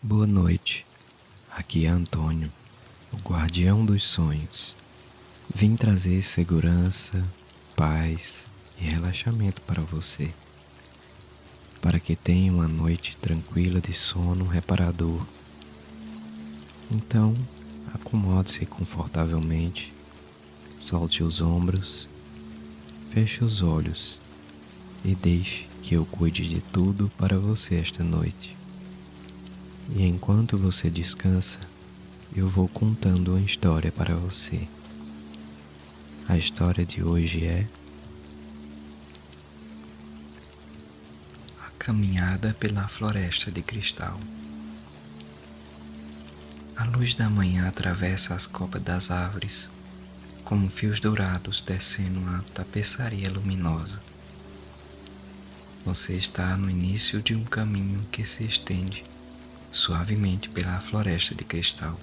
Boa noite, aqui é Antônio, o guardião dos sonhos. Vim trazer segurança, paz e relaxamento para você, para que tenha uma noite tranquila de sono reparador. Então, acomode-se confortavelmente, solte os ombros, feche os olhos e deixe que eu cuide de tudo para você esta noite. E enquanto você descansa, eu vou contando uma história para você. A história de hoje é A Caminhada pela Floresta de Cristal. A luz da manhã atravessa as copas das árvores, como fios dourados descendo uma tapeçaria luminosa. Você está no início de um caminho que se estende suavemente pela floresta de cristal.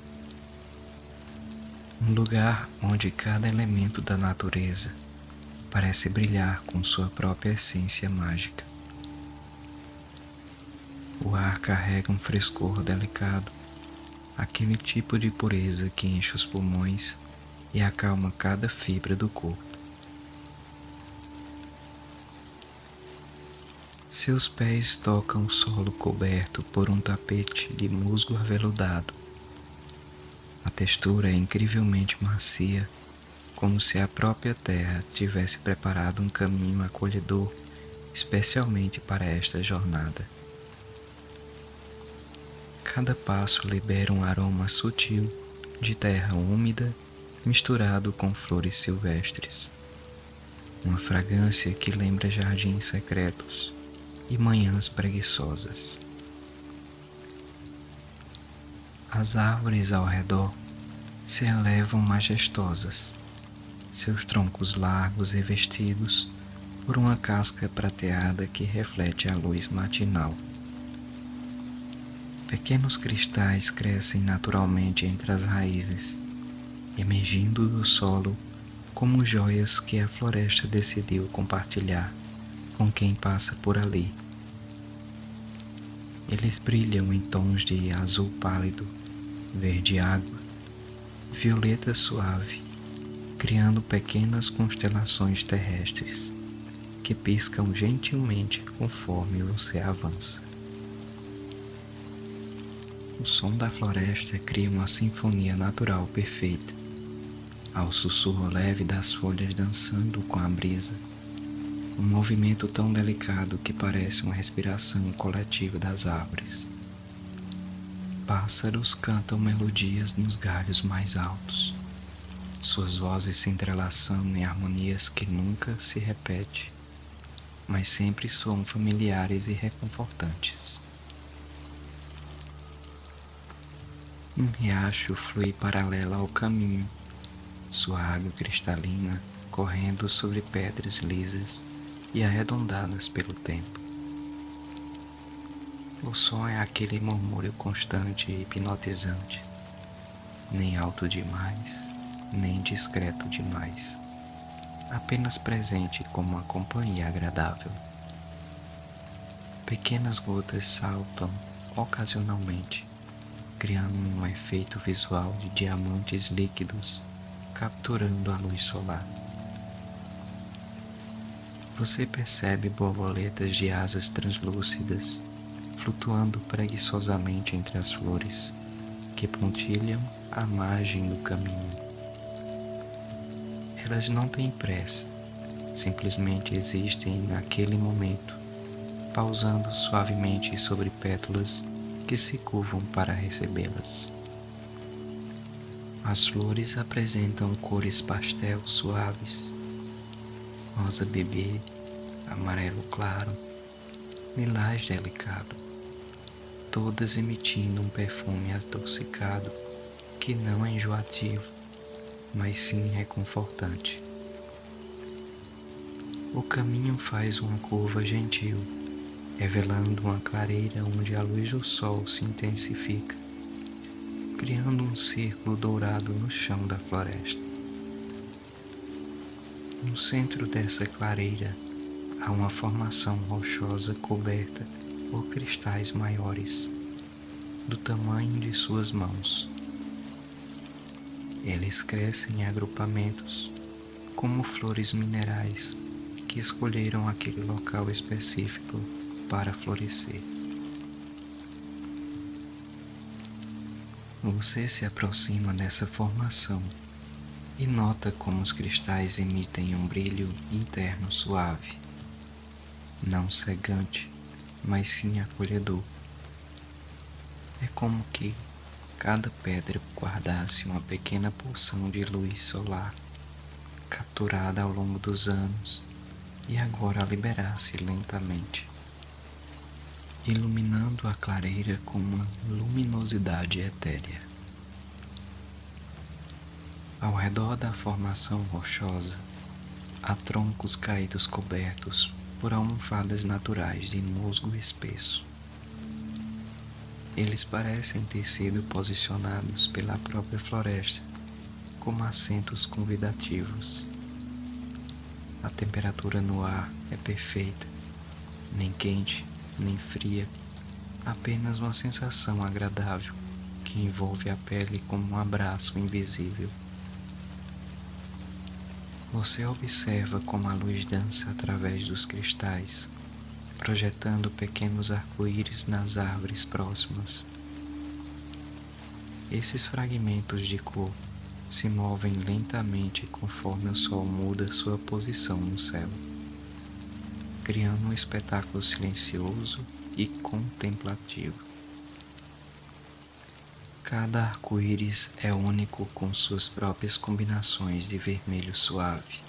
Um lugar onde cada elemento da natureza parece brilhar com sua própria essência mágica. O ar carrega um frescor delicado, aquele tipo de pureza que enche os pulmões e acalma cada fibra do corpo. Seus pés tocam o solo coberto por um tapete de musgo aveludado. A textura é incrivelmente macia, como se a própria terra tivesse preparado um caminho acolhedor especialmente para esta jornada. Cada passo libera um aroma sutil de terra úmida misturado com flores silvestres. Uma fragrância que lembra jardins secretos e manhãs preguiçosas. As árvores ao redor se elevam majestosas, seus troncos largos revestidos por uma casca prateada que reflete a luz matinal. Pequenos cristais crescem naturalmente entre as raízes, emergindo do solo como joias que a floresta decidiu compartilhar com quem passa por ali. Eles brilham em tons de azul pálido, verde água, violeta suave, criando pequenas constelações terrestres que piscam gentilmente conforme você avança. O som da floresta cria uma sinfonia natural perfeita, ao sussurro leve das folhas dançando com a brisa, um movimento tão delicado que parece uma respiração coletiva das árvores. Pássaros cantam melodias nos galhos mais altos, suas vozes se entrelaçando em harmonias que nunca se repetem, mas sempre soam familiares e reconfortantes. Um riacho flui paralelo ao caminho, sua água cristalina correndo sobre pedras lisas e arredondadas pelo tempo. O som é aquele murmúrio constante e hipnotizante, nem alto demais, nem discreto demais, apenas presente como uma companhia agradável. Pequenas gotas saltam ocasionalmente, criando um efeito visual de diamantes líquidos, capturando a luz solar. Você percebe borboletas de asas translúcidas flutuando preguiçosamente entre as flores que pontilham a margem do caminho. Elas não têm pressa, simplesmente existem naquele momento, pausando suavemente sobre pétalas que se curvam para recebê-las. As flores apresentam cores pastel suaves, rosa bebê, amarelo claro, lilás delicado, todas emitindo um perfume adocicado que não é enjoativo, mas sim reconfortante. O caminho faz uma curva gentil, revelando uma clareira onde a luz do sol se intensifica, criando um círculo dourado no chão da floresta. No centro dessa clareira há uma formação rochosa coberta por cristais maiores, do tamanho de suas mãos. Eles crescem em agrupamentos, como flores minerais que escolheram aquele local específico para florescer. Você se aproxima dessa formação e nota como os cristais emitem um brilho interno suave, não cegante, mas sim acolhedor. É como que cada pedra guardasse uma pequena porção de luz solar, capturada ao longo dos anos, e agora a liberasse lentamente, iluminando a clareira com uma luminosidade etérea. Ao redor da formação rochosa, há troncos caídos cobertos por almofadas naturais de musgo espesso. Eles parecem ter sido posicionados pela própria floresta como assentos convidativos. A temperatura no ar é perfeita, nem quente, nem fria, apenas uma sensação agradável que envolve a pele como um abraço invisível. Você observa como a luz dança através dos cristais, projetando pequenos arco-íris nas árvores próximas. Esses fragmentos de cor se movem lentamente conforme o sol muda sua posição no céu, criando um espetáculo silencioso e contemplativo. Cada arco-íris é único com suas próprias combinações de vermelho suave,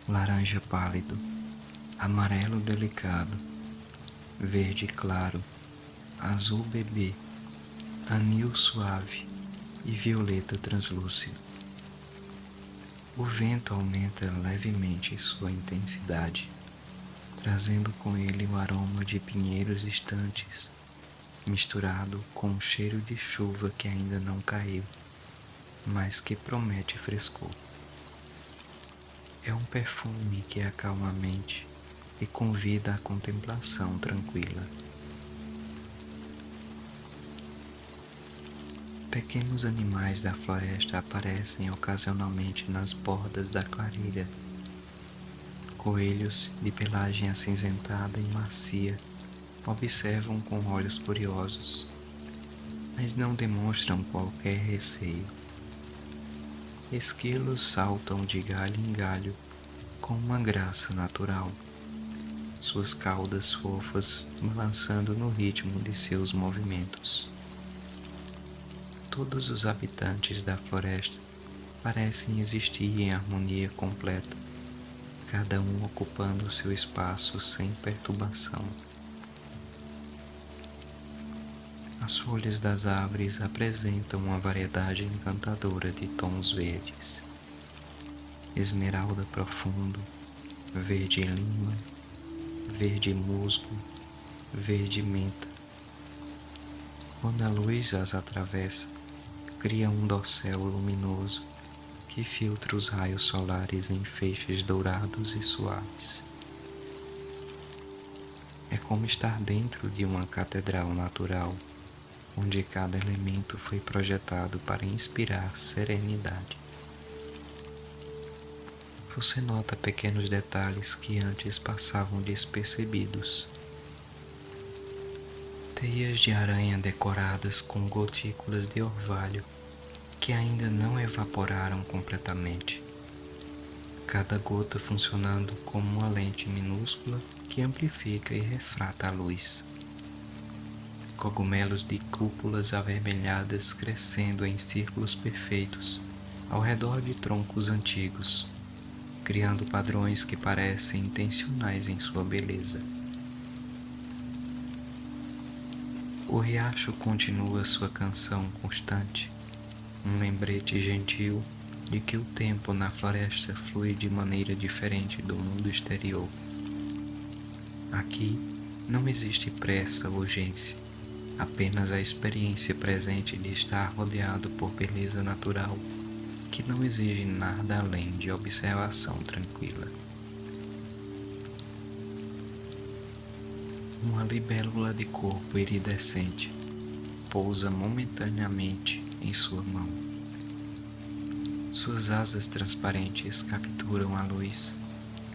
laranja pálido, amarelo delicado, verde claro, azul bebê, anil suave e violeta translúcido. O vento aumenta levemente sua intensidade, trazendo com ele o aroma de pinheiros distantes, misturado com o cheiro de chuva que ainda não caiu, mas que promete frescor. É um perfume que acalma a mente e convida à contemplação tranquila. Pequenos animais da floresta aparecem ocasionalmente nas bordas da clareira. Coelhos de pelagem acinzentada e macia observam com olhos curiosos, mas não demonstram qualquer receio. Esquilos saltam de galho em galho com uma graça natural, suas caudas fofas balançando no ritmo de seus movimentos. Todos os habitantes da floresta parecem existir em harmonia completa, cada um ocupando seu espaço sem perturbação. As folhas das árvores apresentam uma variedade encantadora de tons verdes: esmeralda profundo, verde lima, verde musgo, verde menta. Quando a luz as atravessa, cria um dossel luminoso que filtra os raios solares em feixes dourados e suaves. É como estar dentro de uma catedral natural, onde cada elemento foi projetado para inspirar serenidade. Você nota pequenos detalhes que antes passavam despercebidos. Teias de aranha decoradas com gotículas de orvalho que ainda não evaporaram completamente, cada gota funcionando como uma lente minúscula que amplifica e refrata a luz. Cogumelos de cúpulas avermelhadas crescendo em círculos perfeitos ao redor de troncos antigos, criando padrões que parecem intencionais em sua beleza. O riacho continua sua canção constante, um lembrete gentil de que o tempo na floresta flui de maneira diferente do mundo exterior. Aqui não existe pressa ou urgência, apenas a experiência presente de estar rodeado por beleza natural, que não exige nada além de observação tranquila. Uma libélula de corpo iridescente, pousa momentaneamente em sua mão. Suas asas transparentes capturam a luz,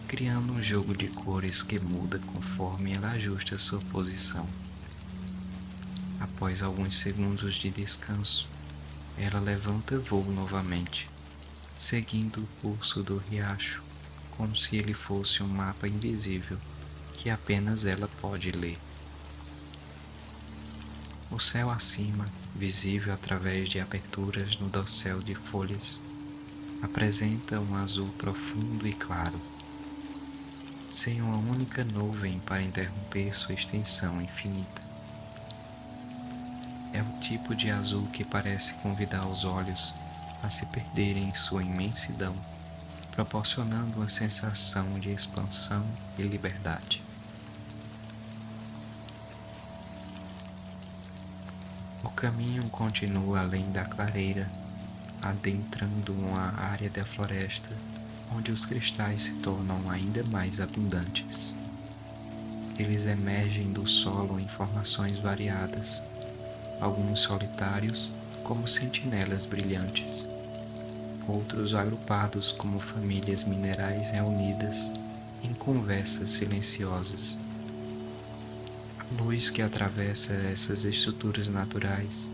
criando um jogo de cores que muda conforme ela ajusta sua posição. Após alguns segundos de descanso, ela levanta voo novamente, seguindo o curso do riacho, como se ele fosse um mapa invisível que apenas ela pode ler. O céu acima, visível através de aberturas no dossel de folhas, apresenta um azul profundo e claro, sem uma única nuvem para interromper sua extensão infinita. É o tipo de azul que parece convidar os olhos a se perderem em sua imensidão, proporcionando uma sensação de expansão e liberdade. O caminho continua além da clareira, adentrando uma área da floresta onde os cristais se tornam ainda mais abundantes. Eles emergem do solo em formações variadas, alguns solitários como sentinelas brilhantes, outros agrupados como famílias minerais reunidas em conversas silenciosas. A luz que atravessa essas estruturas naturais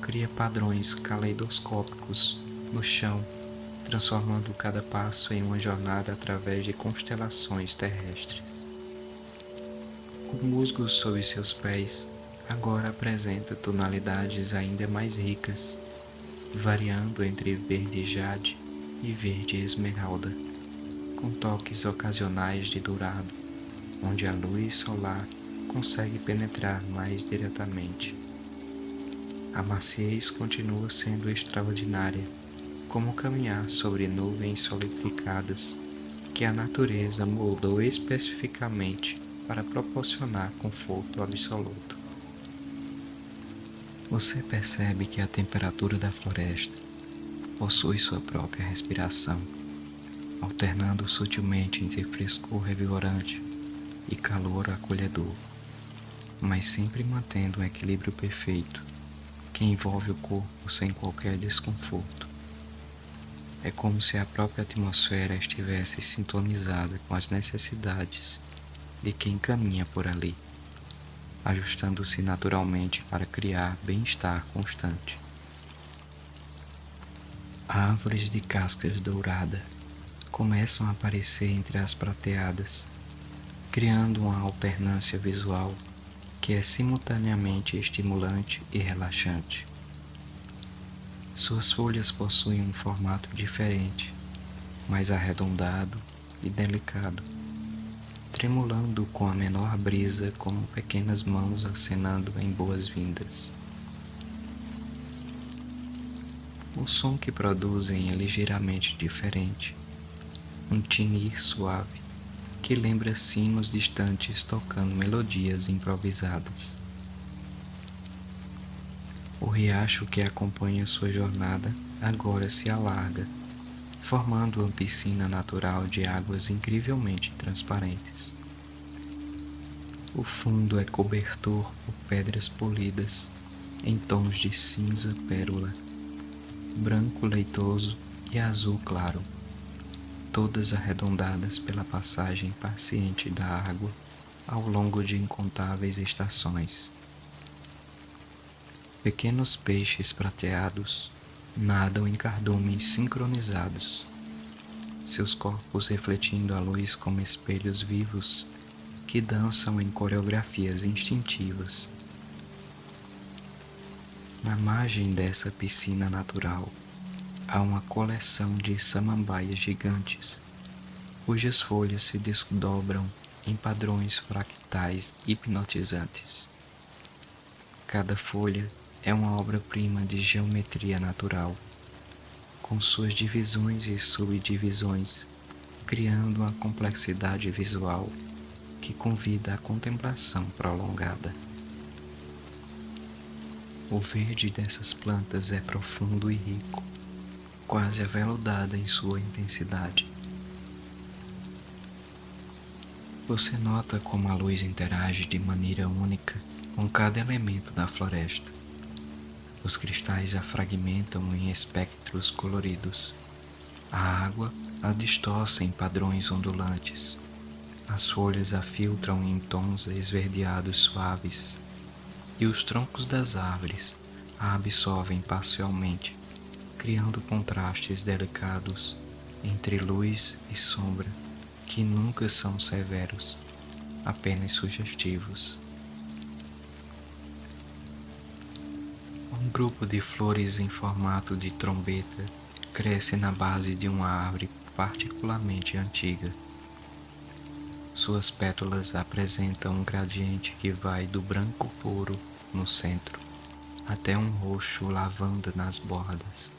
cria padrões caleidoscópicos no chão, transformando cada passo em uma jornada através de constelações terrestres. O musgo sob seus pés agora apresenta tonalidades ainda mais ricas, variando entre verde jade e verde esmeralda, com toques ocasionais de dourado, onde a luz solar consegue penetrar mais diretamente. A maciez continua sendo extraordinária, como caminhar sobre nuvens solidificadas que a natureza moldou especificamente para proporcionar conforto absoluto. Você percebe que a temperatura da floresta possui sua própria respiração, alternando sutilmente entre frescor revigorante e calor acolhedor, mas sempre mantendo um equilíbrio perfeito que envolve o corpo sem qualquer desconforto. É como se a própria atmosfera estivesse sintonizada com as necessidades de quem caminha por ali, ajustando-se naturalmente para criar bem-estar constante. Árvores de cascas dourada começam a aparecer entre as prateadas, criando uma alternância visual que é simultaneamente estimulante e relaxante. Suas folhas possuem um formato diferente, mais arredondado e delicado, tremulando com a menor brisa como pequenas mãos acenando em boas-vindas. O som que produzem é ligeiramente diferente, um tinir suave que lembra sinos distantes tocando melodias improvisadas. O riacho que acompanha sua jornada agora se alarga, formando uma piscina natural de águas incrivelmente transparentes. O fundo é cobertor por pedras polidas em tons de cinza pérola, branco leitoso e azul claro, todas arredondadas pela passagem paciente da água ao longo de incontáveis estações. Pequenos peixes prateados nadam em cardumes sincronizados, seus corpos refletindo a luz como espelhos vivos que dançam em coreografias instintivas. Na margem dessa piscina natural há uma coleção de samambaias gigantes, cujas folhas se desdobram em padrões fractais hipnotizantes. Cada folha é uma obra-prima de geometria natural, com suas divisões e subdivisões, criando uma complexidade visual que convida à contemplação prolongada. O verde dessas plantas é profundo e rico, quase aveludada em sua intensidade. Você nota como a luz interage de maneira única com cada elemento da floresta, Os cristais a fragmentam em espectros coloridos. A água a distorce em padrões ondulantes. As folhas a filtram em tons esverdeados suaves. E os troncos das árvores a absorvem parcialmente, criando contrastes delicados entre luz e sombra que nunca são severos, apenas sugestivos. Um grupo de flores em formato de trombeta cresce na base de uma árvore particularmente antiga. Suas pétalas apresentam um gradiente que vai do branco puro no centro até um roxo lavanda nas bordas,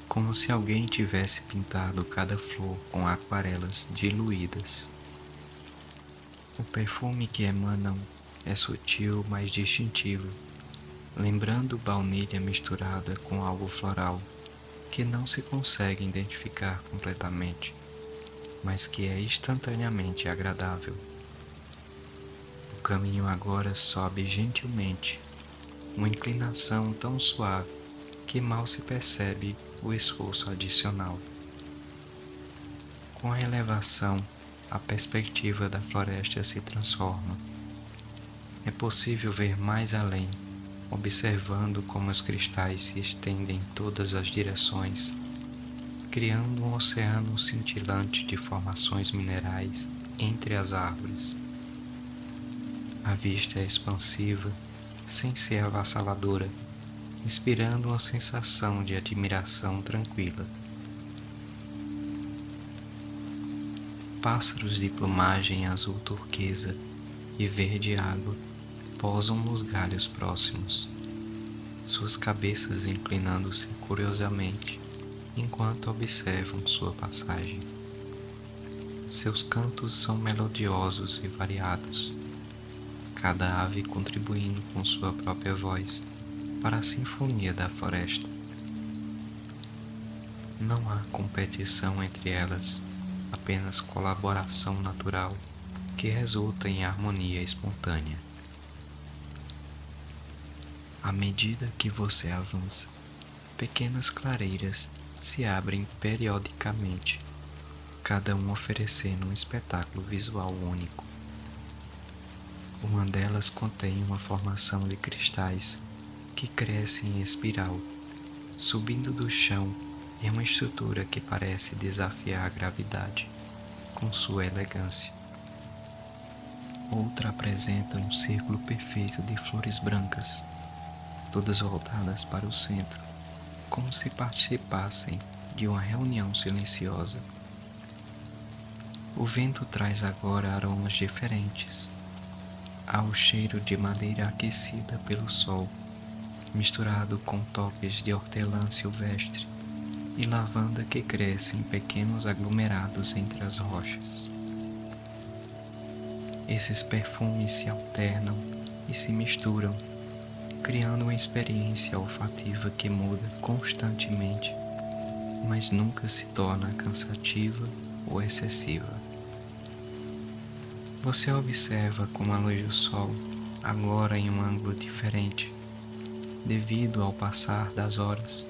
como se alguém tivesse pintado cada flor com aquarelas diluídas. O perfume que emanam é sutil, mas distintivo, lembrando baunilha misturada com algo floral que não se consegue identificar completamente, mas que é instantaneamente agradável. O caminho agora sobe gentilmente, uma inclinação tão suave que mal se percebe o esforço adicional. Com a elevação, a perspectiva da floresta se transforma. É possível ver mais além, observando como os cristais se estendem em todas as direções, criando um oceano cintilante de formações minerais entre as árvores. A vista é expansiva, sem ser avassaladora, inspirando uma sensação de admiração tranquila. Pássaros de plumagem azul turquesa e verde água pousam nos galhos próximos, suas cabeças inclinando-se curiosamente enquanto observam sua passagem. Seus cantos são melodiosos e variados, cada ave contribuindo com sua própria voz para a sinfonia da floresta. Não há competição entre elas, apenas colaboração natural que resulta em harmonia espontânea. À medida que você avança, pequenas clareiras se abrem periodicamente, cada uma oferecendo um espetáculo visual único. Uma delas contém uma formação de cristais que cresce em espiral, subindo do chão em uma estrutura que parece desafiar a gravidade com sua elegância. Outra apresenta um círculo perfeito de flores brancas, todas voltadas para o centro, como se participassem de uma reunião silenciosa. O vento traz agora aromas diferentes. Há o cheiro de madeira aquecida pelo sol, misturado com toques de hortelã silvestre e lavanda que cresce em pequenos aglomerados entre as rochas. Esses perfumes se alternam e se misturam, criando uma experiência olfativa que muda constantemente, mas nunca se torna cansativa ou excessiva. Você observa como a luz do sol, agora em um ângulo diferente, devido ao passar das horas,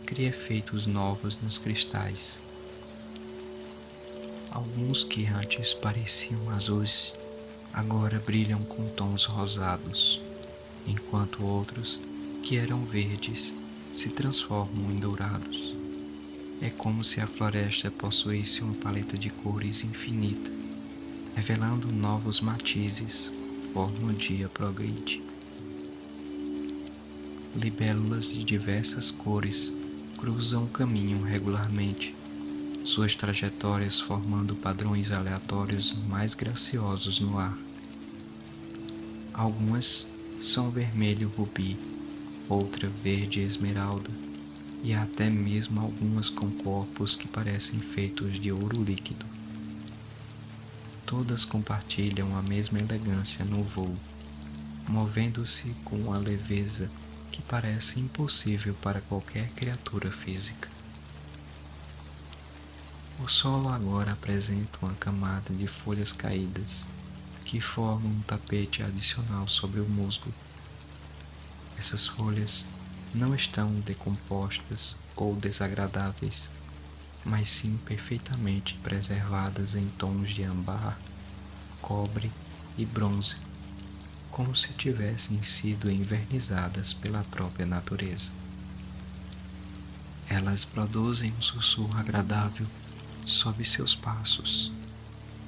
cria efeitos novos nos cristais. Alguns que antes pareciam azuis, agora brilham com tons rosados, enquanto outros, que eram verdes, se transformam em dourados. É como se a floresta possuísse uma paleta de cores infinita, revelando novos matizes conforme o dia progride. Libélulas de diversas cores cruzam o caminho regularmente, suas trajetórias formando padrões aleatórios mais graciosos no ar. Algumas são vermelho rubi, outra verde esmeralda, e há até mesmo algumas com corpos que parecem feitos de ouro líquido. Todas compartilham a mesma elegância no voo, movendo-se com uma leveza que parece impossível para qualquer criatura física. O solo agora apresenta uma camada de folhas caídas, que formam um tapete adicional sobre o musgo. Essas folhas não estão decompostas ou desagradáveis, mas sim perfeitamente preservadas em tons de âmbar, cobre e bronze, como se tivessem sido envernizadas pela própria natureza. Elas produzem um sussurro agradável sob seus passos,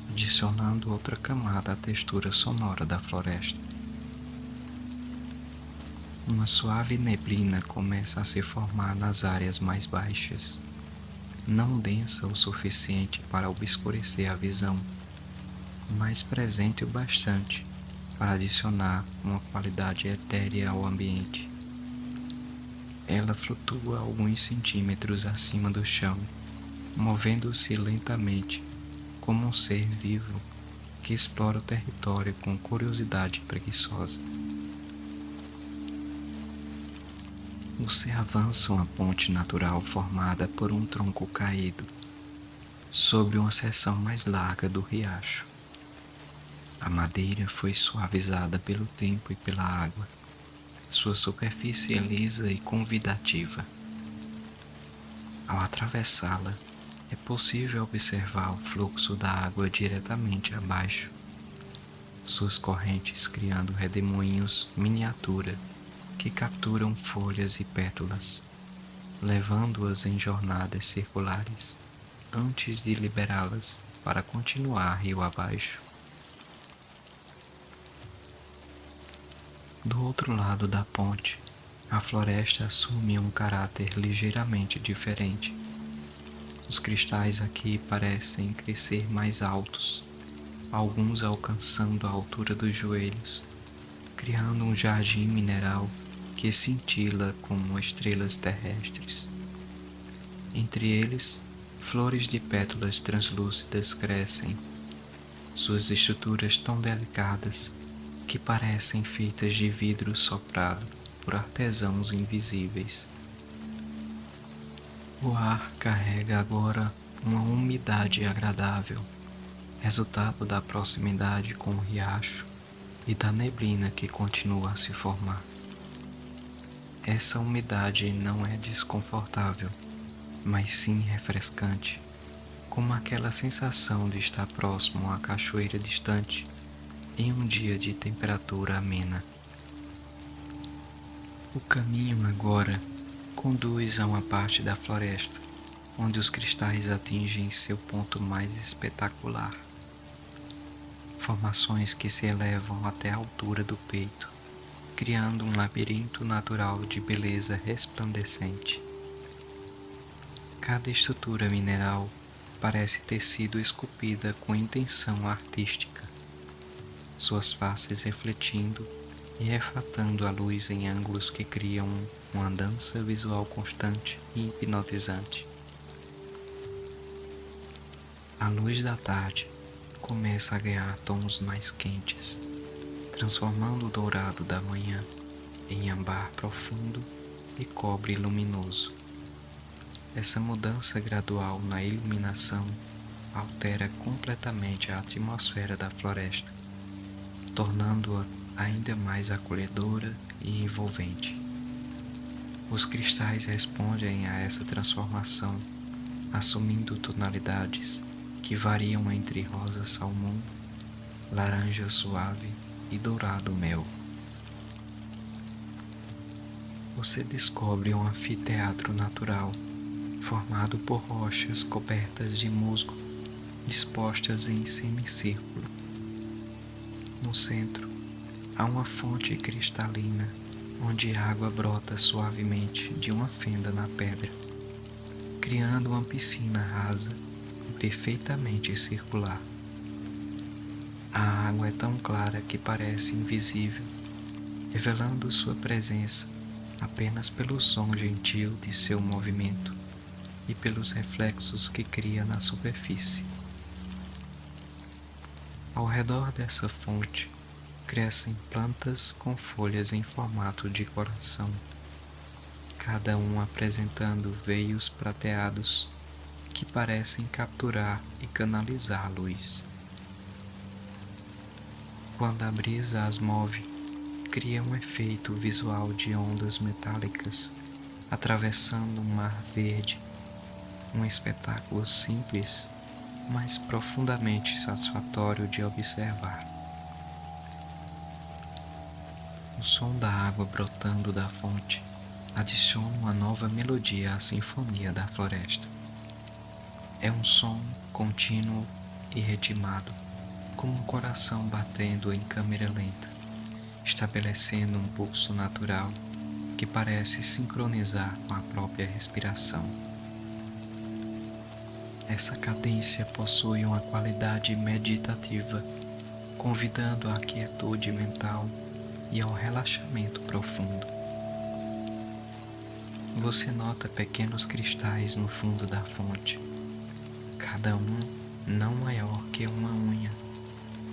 adicionando outra camada à textura sonora da floresta. Uma suave neblina começa a se formar nas áreas mais baixas, não densa o suficiente para obscurecer a visão, mas presente o bastante para adicionar uma qualidade etérea ao ambiente. Ela flutua alguns centímetros acima do chão, movendo-se lentamente, como um ser vivo que explora o território com curiosidade preguiçosa. Você avança uma ponte natural formada por um tronco caído, sobre uma seção mais larga do riacho. A madeira foi suavizada pelo tempo e pela água. Sua superfície é lisa e convidativa. Ao atravessá-la, é possível observar o fluxo da água diretamente abaixo, suas correntes criando redemoinhos miniatura que capturam folhas e pétalas, levando-as em jornadas circulares antes de liberá-las para continuar rio abaixo. Do outro lado da ponte, a floresta assume um caráter ligeiramente diferente. Os cristais aqui parecem crescer mais altos, alguns alcançando a altura dos joelhos, criando um jardim mineral que cintila como estrelas terrestres. Entre eles, flores de pétalas translúcidas crescem, suas estruturas tão delicadas que parecem feitas de vidro soprado por artesãos invisíveis. O ar carrega agora uma umidade agradável, resultado da proximidade com o riacho e da neblina que continua a se formar. Essa umidade não é desconfortável, mas sim refrescante, como aquela sensação de estar próximo a uma cachoeira distante em um dia de temperatura amena. O caminho agora conduz a uma parte da floresta, onde os cristais atingem seu ponto mais espetacular. Formações que se elevam até a altura do peito, criando um labirinto natural de beleza resplandecente. Cada estrutura mineral parece ter sido esculpida com intenção artística, suas faces refletindo e refratando a luz em ângulos que criam uma dança visual constante e hipnotizante. A luz da tarde começa a ganhar tons mais quentes, transformando o dourado da manhã em âmbar profundo e cobre luminoso. Essa mudança gradual na iluminação altera completamente a atmosfera da floresta, tornando-a ainda mais acolhedora e envolvente. Os cristais respondem a essa transformação, assumindo tonalidades que variam entre rosa salmão, laranja suave e dourado mel. Você descobre um anfiteatro natural, formado por rochas cobertas de musgo, dispostas em semicírculo. No centro, há uma fonte cristalina, onde a água brota suavemente de uma fenda na pedra, criando uma piscina rasa e perfeitamente circular. A água é tão clara que parece invisível, revelando sua presença apenas pelo som gentil de seu movimento e pelos reflexos que cria na superfície. Ao redor dessa fonte crescem plantas com folhas em formato de coração, cada uma apresentando veios prateados que parecem capturar e canalizar a luz. Quando a brisa as move, cria um efeito visual de ondas metálicas atravessando um mar verde, um espetáculo simples, mas profundamente satisfatório de observar. O som da água brotando da fonte adiciona uma nova melodia à sinfonia da floresta. É um som contínuo e ritmado, como um coração batendo em câmera lenta, estabelecendo um pulso natural que parece sincronizar com a própria respiração. Essa cadência possui uma qualidade meditativa, convidando à quietude mental e ao relaxamento profundo. Você nota pequenos cristais no fundo da fonte, cada um não maior que uma unha,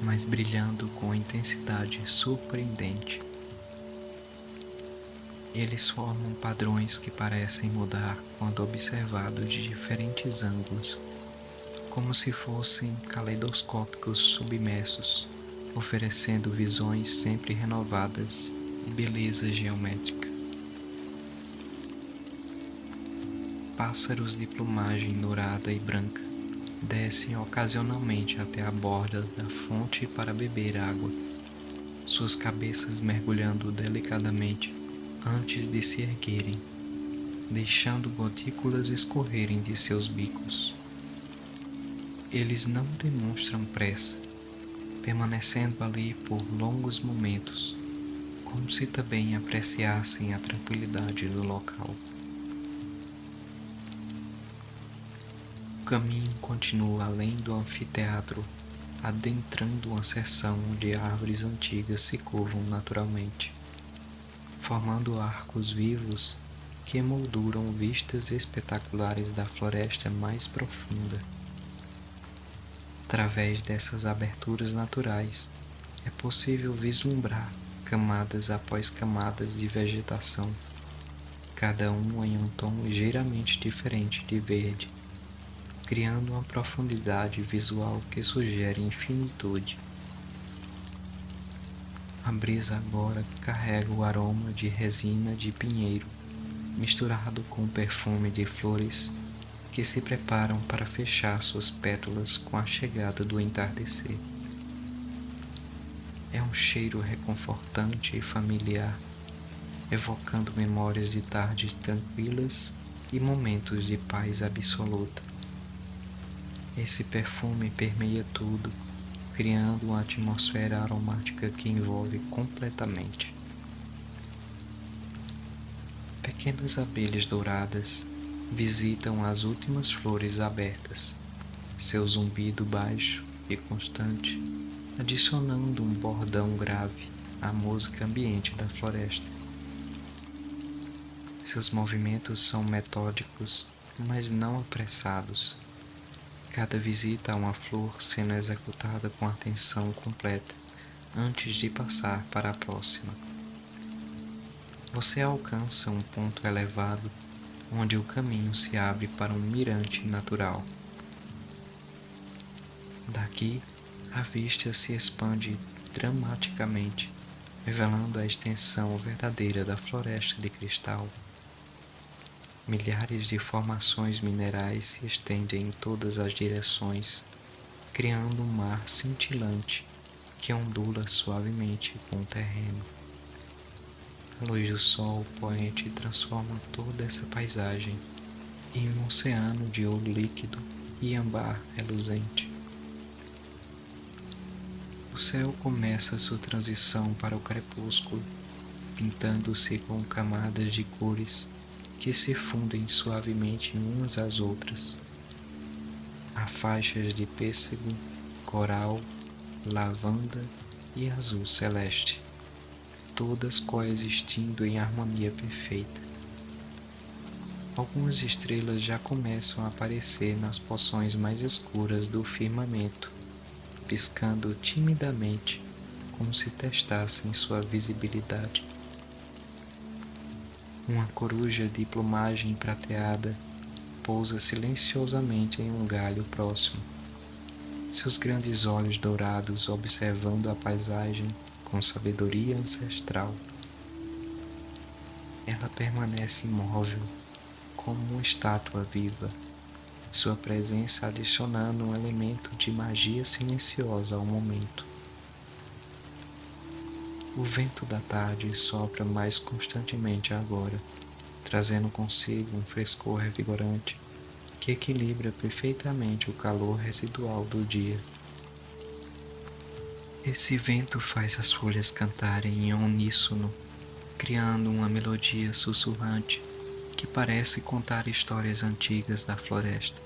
mas brilhando com intensidade surpreendente. Eles formam padrões que parecem mudar quando observados de diferentes ângulos, como se fossem caleidoscópicos submersos, oferecendo visões sempre renovadas e beleza geométrica. Pássaros de plumagem dourada e branca descem ocasionalmente até a borda da fonte para beber água, suas cabeças mergulhando delicadamente antes de se erguerem, deixando gotículas escorrerem de seus bicos. Eles não demonstram pressa, permanecendo ali por longos momentos, como se também apreciassem a tranquilidade do local. O caminho continua além do anfiteatro, adentrando uma seção onde árvores antigas se curvam naturalmente, formando arcos vivos que emolduram vistas espetaculares da floresta mais profunda. Através dessas aberturas naturais, é possível vislumbrar camadas após camadas de vegetação, cada uma em um tom ligeiramente diferente de verde, criando uma profundidade visual que sugere infinitude. A brisa agora carrega o aroma de resina de pinheiro, misturado com o perfume de flores que se preparam para fechar suas pétalas com a chegada do entardecer. É um cheiro reconfortante e familiar, evocando memórias de tardes tranquilas e momentos de paz absoluta. Esse perfume permeia tudo, criando uma atmosfera aromática que envolve completamente. Pequenas abelhas douradas visitam as últimas flores abertas, seu zumbido baixo e constante, adicionando um bordão grave à música ambiente da floresta. Seus movimentos são metódicos, mas não apressados. Cada visita a uma flor sendo executada com atenção completa antes de passar para a próxima. Você alcança um ponto elevado onde o caminho se abre para um mirante natural. Daqui, a vista se expande dramaticamente, revelando a extensão verdadeira da floresta de cristal. Milhares de formações minerais se estendem em todas as direções, criando um mar cintilante que ondula suavemente com o terreno. A luz do sol poente transforma toda essa paisagem em um oceano de ouro líquido e âmbar reluzente. O céu começa sua transição para o crepúsculo, pintando-se com camadas de cores que se fundem suavemente umas às outras. Há faixas de pêssego, coral, lavanda e azul celeste, todas coexistindo em harmonia perfeita. Algumas estrelas já começam a aparecer nas porções mais escuras do firmamento, piscando timidamente, como se testassem sua visibilidade. Uma coruja de plumagem prateada pousa silenciosamente em um galho próximo, seus grandes olhos dourados observando a paisagem com sabedoria ancestral. Ela permanece imóvel, como uma estátua viva, sua presença adicionando um elemento de magia silenciosa ao momento. O vento da tarde sopra mais constantemente agora, trazendo consigo um frescor revigorante que equilibra perfeitamente o calor residual do dia. Esse vento faz as folhas cantarem em uníssono, criando uma melodia sussurrante que parece contar histórias antigas da floresta,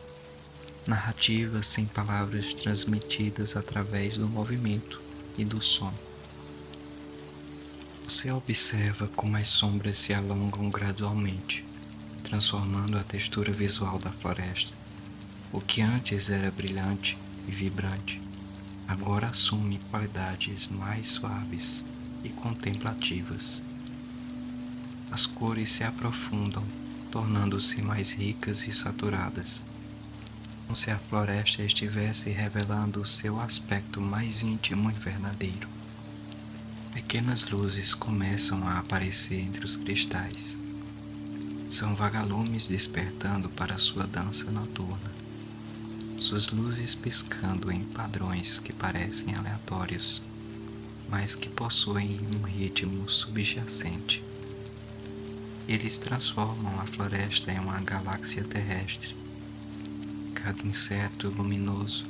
narrativas sem palavras transmitidas através do movimento e do som. Você observa como as sombras se alongam gradualmente, transformando a textura visual da floresta. O que antes era brilhante e vibrante, agora assume qualidades mais suaves e contemplativas. As cores se aprofundam, tornando-se mais ricas e saturadas, como se a floresta estivesse revelando o seu aspecto mais íntimo e verdadeiro. Pequenas luzes começam a aparecer entre os cristais. São vagalumes despertando para sua dança noturna, suas luzes piscando em padrões que parecem aleatórios, mas que possuem um ritmo subjacente. Eles transformam a floresta em uma galáxia terrestre. Cada inseto luminoso,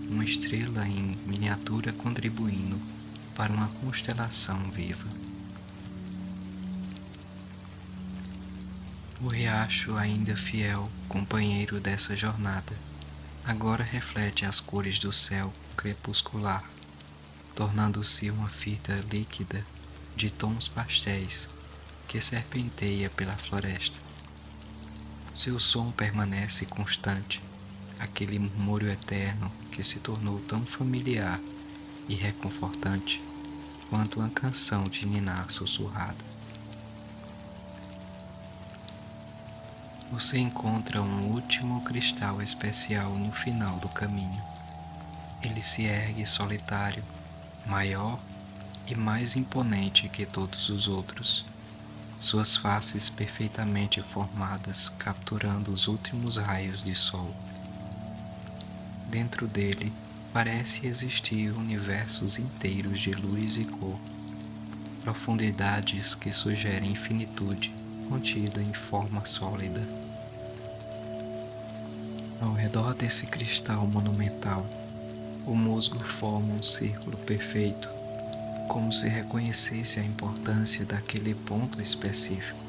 uma estrela em miniatura contribuindo para uma constelação viva. O riacho, ainda fiel companheiro dessa jornada, agora reflete as cores do céu crepuscular, tornando-se uma fita líquida de tons pastéis que serpenteia pela floresta. Seu som permanece constante, aquele murmúrio eterno que se tornou tão familiar e reconfortante quanto uma canção de ninar sussurrada. Você encontra um último cristal especial no final do caminho. Ele se ergue solitário, maior e mais imponente que todos os outros, suas faces perfeitamente formadas capturando os últimos raios de sol. Dentro dele parece existir universos inteiros de luz e cor, profundidades que sugerem infinitude contida em forma sólida. Ao redor desse cristal monumental, o musgo forma um círculo perfeito, como se reconhecesse a importância daquele ponto específico.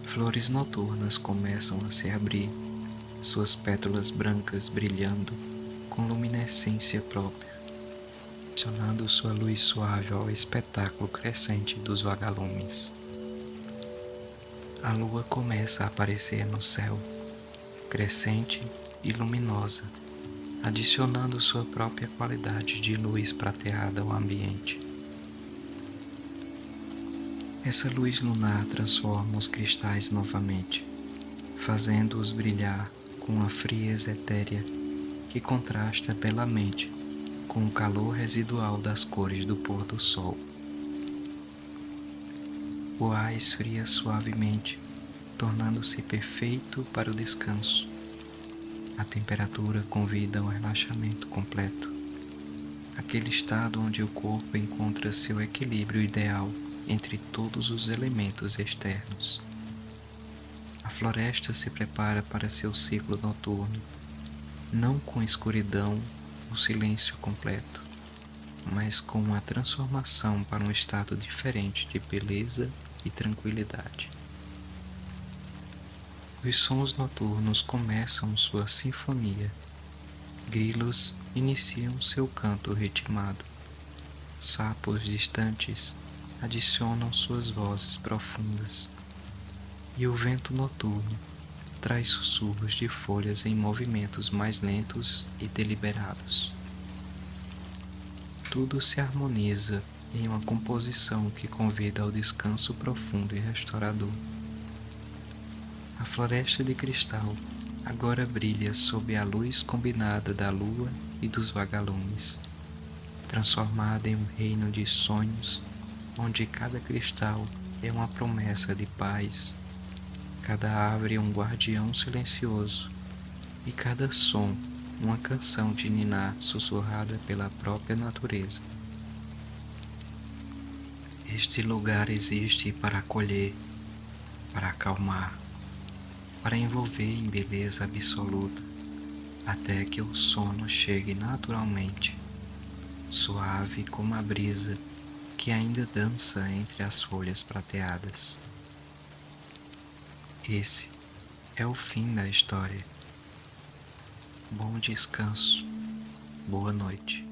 Flores noturnas começam a se abrir, suas pétalas brancas brilhando com luminescência própria, adicionando sua luz suave ao espetáculo crescente dos vagalumes. A lua começa a aparecer no céu, crescente e luminosa, adicionando sua própria qualidade de luz prateada ao ambiente. Essa luz lunar transforma os cristais novamente, fazendo-os brilhar com uma frieza etérea que contrasta belamente com o calor residual das cores do pôr do sol. O ar esfria suavemente, tornando-se perfeito para o descanso. A temperatura convida ao relaxamento completo, aquele estado onde o corpo encontra seu equilíbrio ideal entre todos os elementos externos. A floresta se prepara para seu ciclo noturno, não com escuridão ou silêncio completo, mas com uma transformação para um estado diferente de beleza e tranquilidade. Os sons noturnos começam sua sinfonia. Grilos iniciam seu canto ritmado. Sapos distantes adicionam suas vozes profundas. E o vento noturno traz sussurros de folhas em movimentos mais lentos e deliberados. Tudo se harmoniza em uma composição que convida ao descanso profundo e restaurador. A floresta de cristal agora brilha sob a luz combinada da lua e dos vagalumes, transformada em um reino de sonhos, onde cada cristal é uma promessa de paz, cada árvore um guardião silencioso e cada som uma canção de ninar sussurrada pela própria natureza. Este lugar existe para acolher, para acalmar, para envolver em beleza absoluta, até que o sono chegue naturalmente, suave como a brisa que ainda dança entre as folhas prateadas. Esse é o fim da história. Bom descanso, boa noite.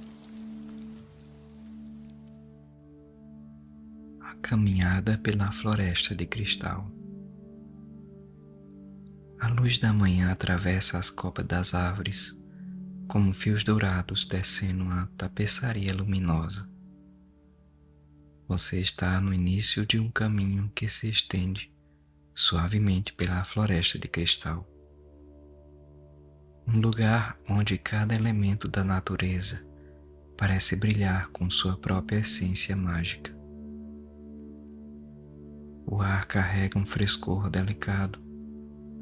A caminhada pela floresta de cristal. A luz da manhã atravessa as copas das árvores, como fios dourados descendo uma tapeçaria luminosa. Você está no início de um caminho que se estende suavemente pela floresta de cristal. Um lugar onde cada elemento da natureza parece brilhar com sua própria essência mágica. O ar carrega um frescor delicado,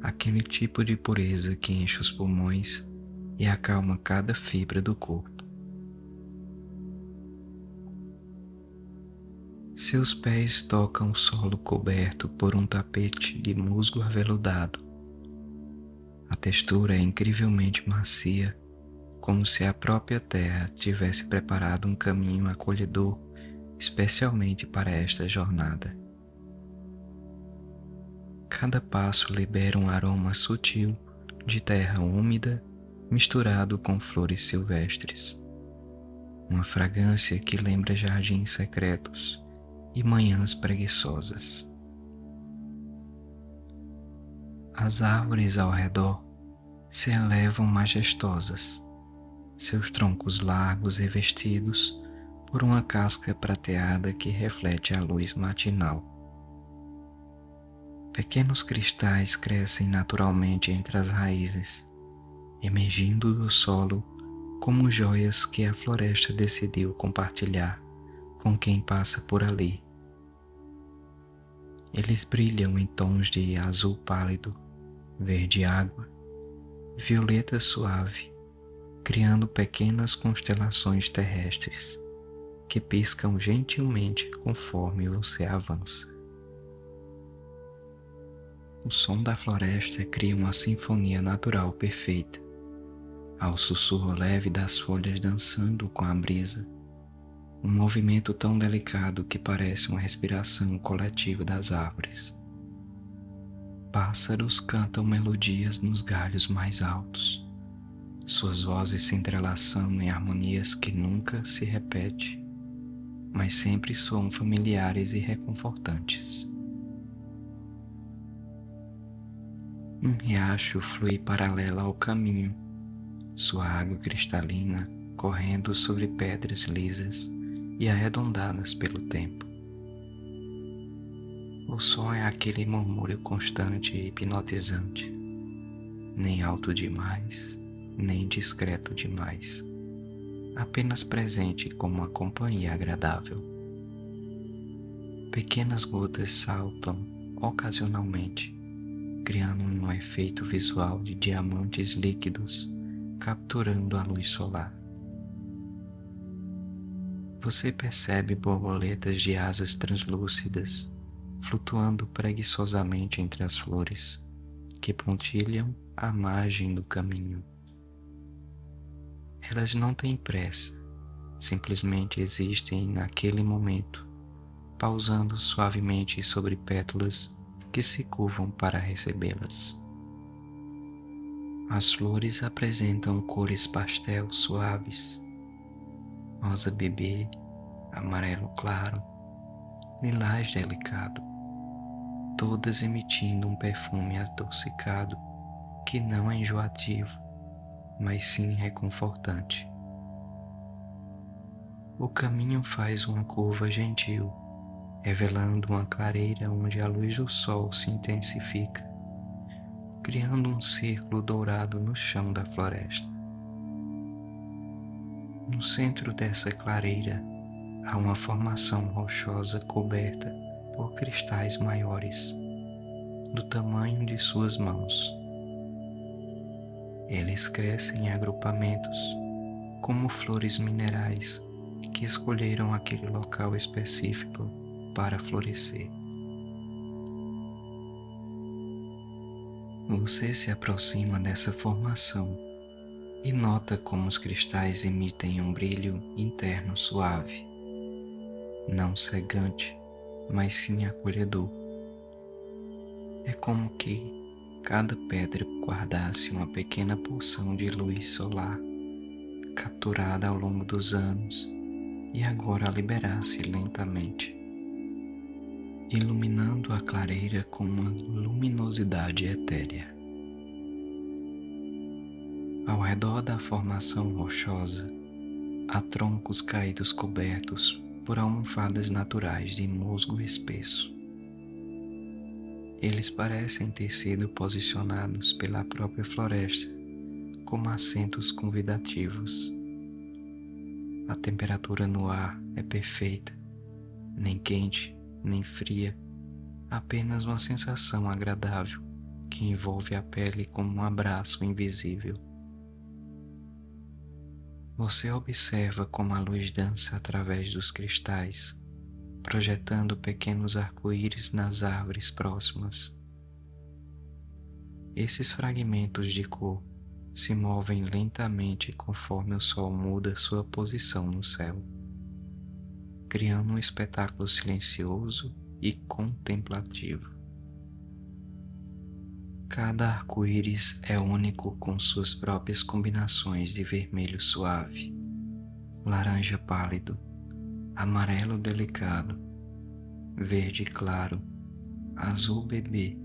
aquele tipo de pureza que enche os pulmões e acalma cada fibra do corpo. Seus pés tocam o solo coberto por um tapete de musgo aveludado. A textura é incrivelmente macia, como se a própria terra tivesse preparado um caminho acolhedor especialmente para esta jornada. Cada passo libera um aroma sutil de terra úmida misturado com flores silvestres. Uma fragrância que lembra jardins secretos e manhãs preguiçosas. As árvores ao redor se elevam majestosas, seus troncos largos revestidos por uma casca prateada que reflete a luz matinal. Pequenos cristais crescem naturalmente entre as raízes, emergindo do solo como joias que a floresta decidiu compartilhar com quem passa por ali. Eles brilham em tons de azul pálido, verde água, violeta suave, criando pequenas constelações terrestres que piscam gentilmente conforme você avança. O som da floresta cria uma sinfonia natural perfeita, ao sussurro leve das folhas dançando com a brisa, um movimento tão delicado que parece uma respiração coletiva das árvores. Pássaros cantam melodias nos galhos mais altos, suas vozes se entrelaçam em harmonias que nunca se repetem, mas sempre soam familiares e reconfortantes. Um riacho flui paralelo ao caminho, sua água cristalina correndo sobre pedras lisas e arredondadas pelo tempo. O som é aquele murmúrio constante e hipnotizante, nem alto demais, nem discreto demais, apenas presente como uma companhia agradável. Pequenas gotas saltam ocasionalmente, criando um efeito visual de diamantes líquidos capturando a luz solar. Você percebe borboletas de asas translúcidas flutuando preguiçosamente entre as flores que pontilham à margem do caminho. Elas não têm pressa, simplesmente existem naquele momento, pausando suavemente sobre pétalas que se curvam para recebê-las. As flores apresentam cores pastel suaves, rosa bebê, amarelo claro, lilás delicado, todas emitindo um perfume adocicado que não é enjoativo, mas sim reconfortante. O caminho faz uma curva gentil, revelando uma clareira onde a luz do sol se intensifica, criando um círculo dourado no chão da floresta. No centro dessa clareira há uma formação rochosa coberta por cristais maiores, do tamanho de suas mãos. Eles crescem em agrupamentos, como flores minerais que escolheram aquele local específico para florescer. Você se aproxima dessa formação e nota como os cristais emitem um brilho interno suave, não cegante, mas sim acolhedor. É como que cada pedra guardasse uma pequena porção de luz solar, capturada ao longo dos anos e agora liberasse lentamente, iluminando a clareira com uma luminosidade etérea. Ao redor da formação rochosa, há troncos caídos cobertos por almofadas naturais de musgo espesso. Eles parecem ter sido posicionados pela própria floresta como assentos convidativos. A temperatura no ar é perfeita, nem quente, nem fria, apenas uma sensação agradável que envolve a pele como um abraço invisível. Você observa como a luz dança através dos cristais, projetando pequenos arco-íris nas árvores próximas. Esses fragmentos de cor se movem lentamente conforme o sol muda sua posição no céu, criando um espetáculo silencioso e contemplativo. Cada arco-íris é único com suas próprias combinações de vermelho suave, laranja pálido, amarelo delicado, verde claro, azul bebê,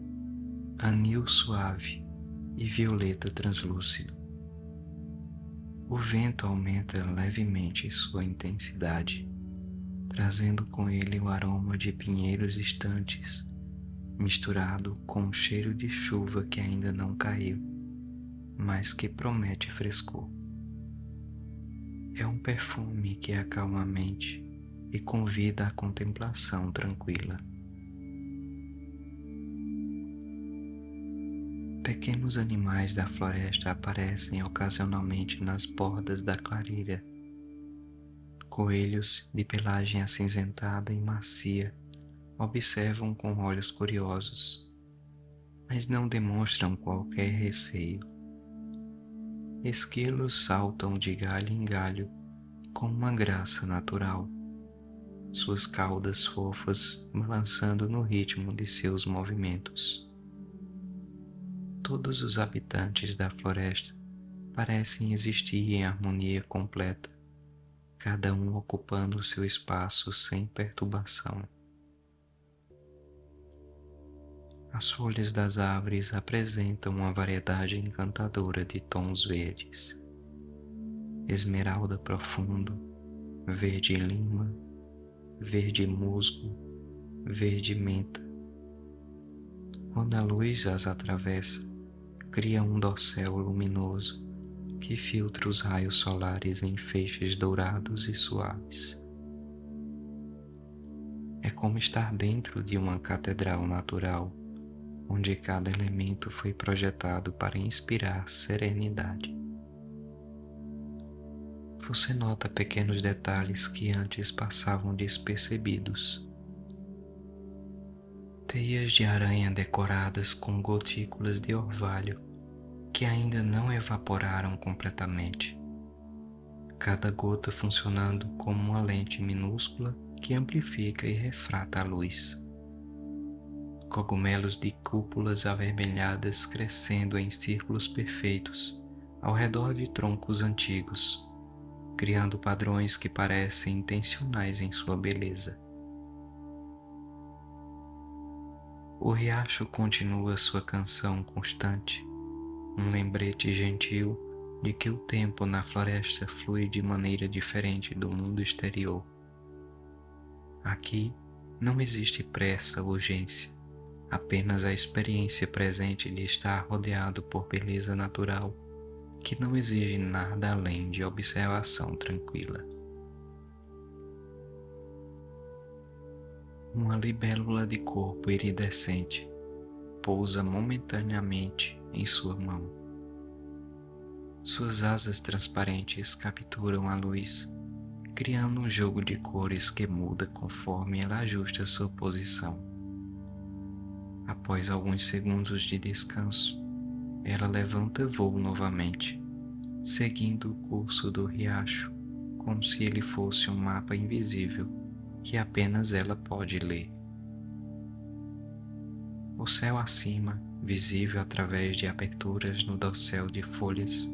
anil suave e violeta translúcido. O vento aumenta levemente sua intensidade, trazendo com ele o aroma de pinheiros distantes, misturado com o cheiro de chuva que ainda não caiu, mas que promete frescor. É um perfume que acalma a mente e convida à contemplação tranquila. Pequenos animais da floresta aparecem ocasionalmente nas bordas da clareira. Coelhos de pelagem acinzentada e macia observam com olhos curiosos, mas não demonstram qualquer receio. Esquilos saltam de galho em galho com uma graça natural, suas caudas fofas balançando no ritmo de seus movimentos. Todos os habitantes da floresta parecem existir em harmonia completa, cada um ocupando seu espaço sem perturbação. As folhas das árvores apresentam uma variedade encantadora de tons verdes: esmeralda profundo, verde lima, verde musgo, verde menta. Quando a luz as atravessa, cria um dossel luminoso que filtra os raios solares em feixes dourados e suaves. É como estar dentro de uma catedral natural, onde cada elemento foi projetado para inspirar serenidade. Você nota pequenos detalhes que antes passavam despercebidos. Teias de aranha decoradas com gotículas de orvalho que ainda não evaporaram completamente, cada gota funcionando como uma lente minúscula que amplifica e refrata a luz. Cogumelos de cúpulas avermelhadas crescendo em círculos perfeitos ao redor de troncos antigos, criando padrões que parecem intencionais em sua beleza. O riacho continua sua canção constante, um lembrete gentil de que o tempo na floresta flui de maneira diferente do mundo exterior. Aqui não existe pressa ou urgência, apenas a experiência presente de estar rodeado por beleza natural que não exige nada além de observação tranquila. Uma libélula de corpo iridescente pousa momentaneamente em sua mão. Suas asas transparentes capturam a luz, criando um jogo de cores que muda conforme ela ajusta sua posição. Após alguns segundos de descanso, ela levanta voo novamente, seguindo o curso do riacho, como se ele fosse um mapa invisível que apenas ela pode ler. O céu acima, visível através de aberturas no dossel de folhas,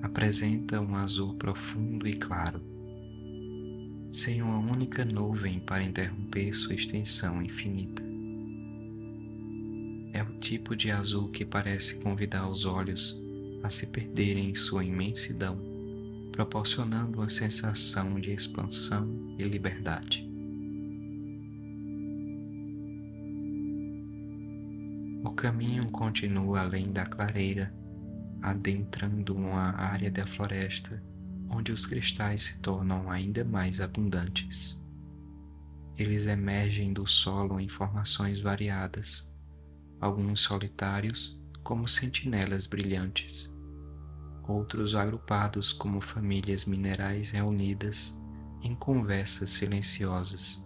apresenta um azul profundo e claro, sem uma única nuvem para interromper sua extensão infinita. É o tipo de azul que parece convidar os olhos a se perderem em sua imensidão, proporcionando uma sensação de expansão e liberdade. O caminho continua além da clareira, adentrando uma área da floresta onde os cristais se tornam ainda mais abundantes. Eles emergem do solo em formações variadas, alguns solitários como sentinelas brilhantes, outros agrupados como famílias minerais reunidas em conversas silenciosas.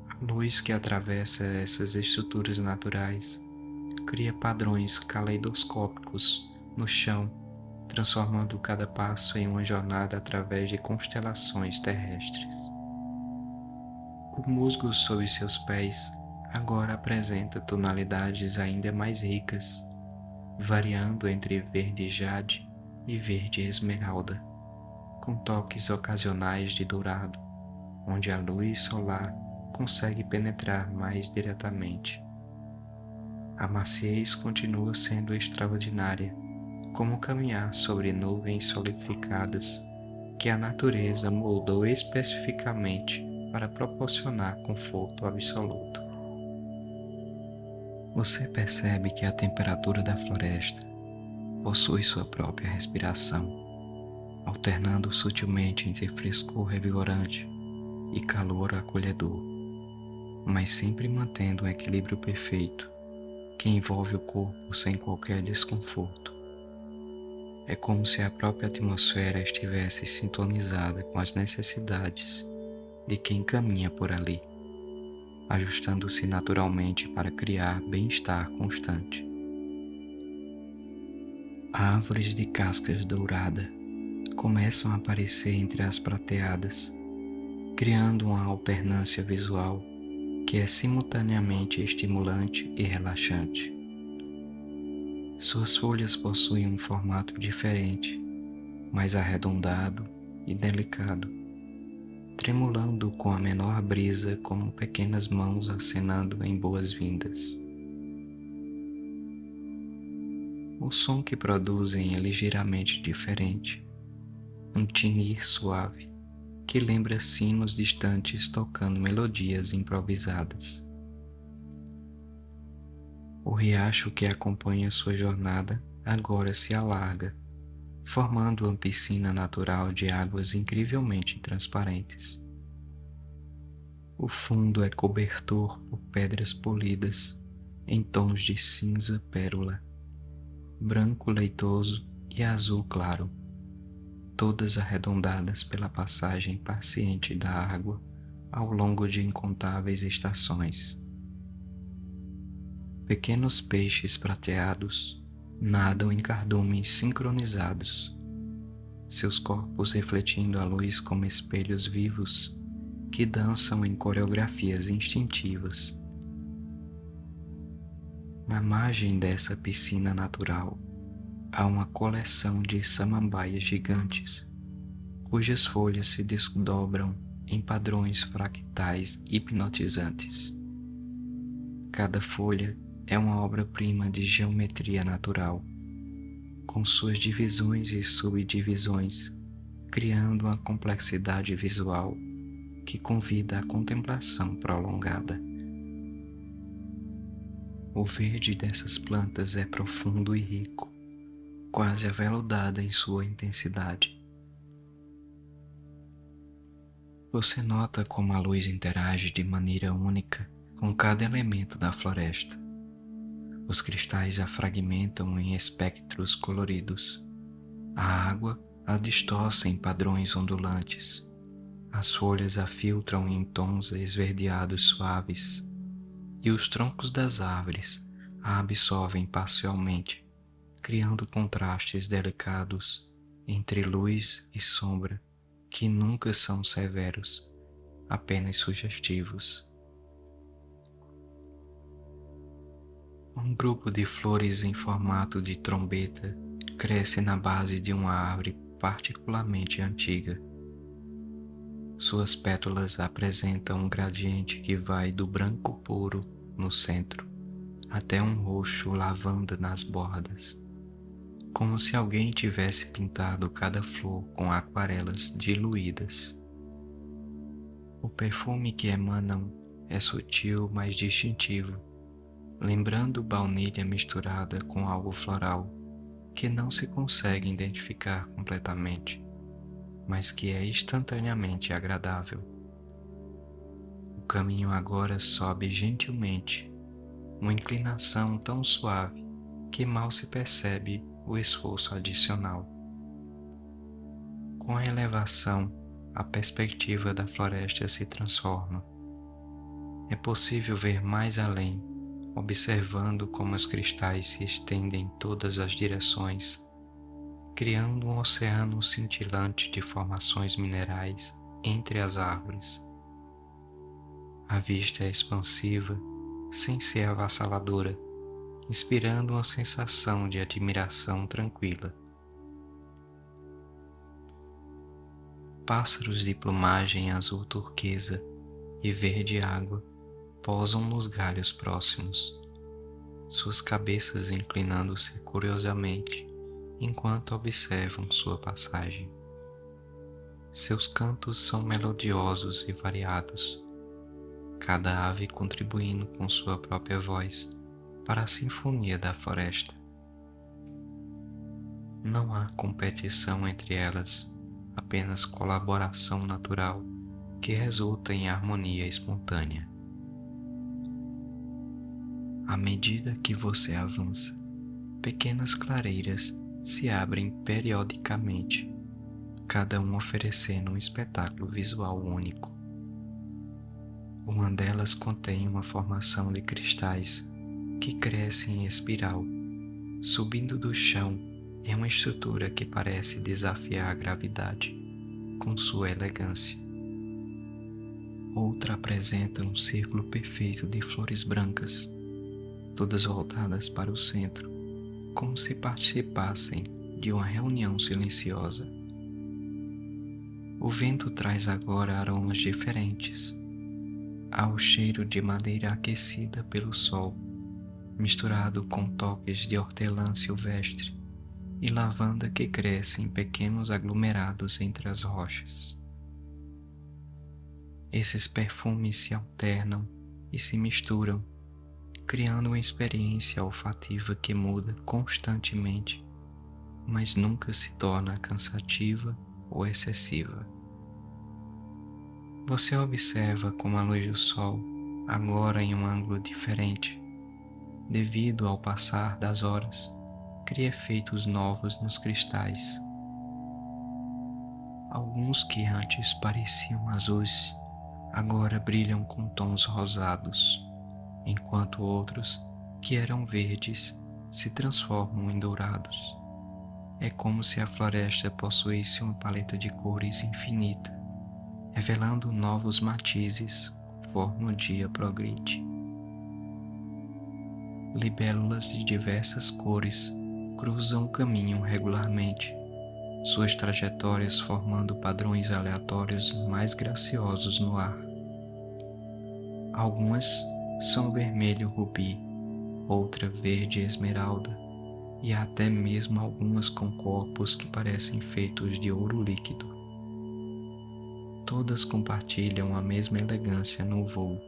A luz que atravessa essas estruturas naturais cria padrões caleidoscópicos no chão, transformando cada passo em uma jornada através de constelações terrestres. O musgo sob seus pés agora apresenta tonalidades ainda mais ricas, variando entre verde jade e verde esmeralda, com toques ocasionais de dourado, onde a luz solar consegue penetrar mais diretamente. A maciez continua sendo extraordinária, como caminhar sobre nuvens solidificadas que a natureza moldou especificamente para proporcionar conforto absoluto. Você percebe que a temperatura da floresta possui sua própria respiração, alternando sutilmente entre frescor revigorante e calor acolhedor, mas sempre mantendo um equilíbrio perfeito que envolve o corpo sem qualquer desconforto. É como se a própria atmosfera estivesse sintonizada com as necessidades de quem caminha por ali, ajustando-se naturalmente para criar bem-estar constante. Árvores de cascas dourada começam a aparecer entre as prateadas, criando uma alternância visual que é simultaneamente estimulante e relaxante. Suas folhas possuem um formato diferente, mais arredondado e delicado, tremulando com a menor brisa como pequenas mãos acenando em boas-vindas. O som que produzem é ligeiramente diferente, um tinir suave que lembra sinos distantes tocando melodias improvisadas. O riacho que acompanha sua jornada agora se alarga, formando uma piscina natural de águas incrivelmente transparentes. O fundo é cobertor por pedras polidas em tons de cinza pérola, branco leitoso e azul claro, todas arredondadas pela passagem paciente da água ao longo de incontáveis estações. Pequenos peixes prateados nadam em cardumes sincronizados, seus corpos refletindo a luz como espelhos vivos que dançam em coreografias instintivas. Na margem dessa piscina natural há uma coleção de samambaias gigantes, cujas folhas se desdobram em padrões fractais hipnotizantes. Cada folha é uma obra-prima de geometria natural, com suas divisões e subdivisões, criando uma complexidade visual que convida à contemplação prolongada. O verde dessas plantas é profundo e rico, quase aveludada em sua intensidade. Você nota como a luz interage de maneira única com cada elemento da floresta. Os cristais a fragmentam em espectros coloridos. A água a distorce em padrões ondulantes. As folhas a filtram em tons esverdeados suaves. E os troncos das árvores a absorvem parcialmente, criando contrastes delicados entre luz e sombra que nunca são severos, apenas sugestivos. Um grupo de flores em formato de trombeta cresce na base de uma árvore particularmente antiga. Suas pétalas apresentam um gradiente que vai do branco puro no centro até um roxo lavanda nas bordas, como se alguém tivesse pintado cada flor com aquarelas diluídas. O perfume que emanam é sutil, mas distintivo, lembrando baunilha misturada com algo floral que não se consegue identificar completamente, mas que é instantaneamente agradável. O caminho agora sobe gentilmente, uma inclinação tão suave que mal se percebe o esforço adicional. Com a elevação, a perspectiva da floresta se transforma. É possível ver mais além, observando como os cristais se estendem em todas as direções, criando um oceano cintilante de formações minerais entre as árvores. A vista é expansiva, sem ser avassaladora, inspirando uma sensação de admiração tranquila. Pássaros de plumagem azul turquesa e verde água pousam nos galhos próximos, suas cabeças inclinando-se curiosamente enquanto observam sua passagem. Seus cantos são melodiosos e variados, cada ave contribuindo com sua própria voz para a sinfonia da floresta. Não há competição entre elas, apenas colaboração natural que resulta em harmonia espontânea. À medida que você avança, pequenas clareiras se abrem periodicamente, cada uma oferecendo um espetáculo visual único. Uma delas contém uma formação de cristais que cresce em espiral, subindo do chão em uma estrutura que parece desafiar a gravidade com sua elegância. Outra apresenta um círculo perfeito de flores brancas, todas voltadas para o centro, como se participassem de uma reunião silenciosa. O vento traz agora aromas diferentes. Há o cheiro de madeira aquecida pelo sol, misturado com toques de hortelã silvestre e lavanda que cresce em pequenos aglomerados entre as rochas. Esses perfumes se alternam e se misturam, criando uma experiência olfativa que muda constantemente, mas nunca se torna cansativa ou excessiva. Você observa como a luz do sol, agora em um ângulo diferente, devido ao passar das horas, cria efeitos novos nos cristais. Alguns que antes pareciam azuis, agora brilham com tons rosados, enquanto outros, que eram verdes, se transformam em dourados. É como se a floresta possuísse uma paleta de cores infinita, revelando novos matizes conforme o dia progride. Libélulas de diversas cores cruzam o caminho regularmente, suas trajetórias formando padrões aleatórios mais graciosos no ar. Algumas são vermelho rubi, outra verde esmeralda, e há até mesmo algumas com corpos que parecem feitos de ouro líquido. Todas compartilham a mesma elegância no voo,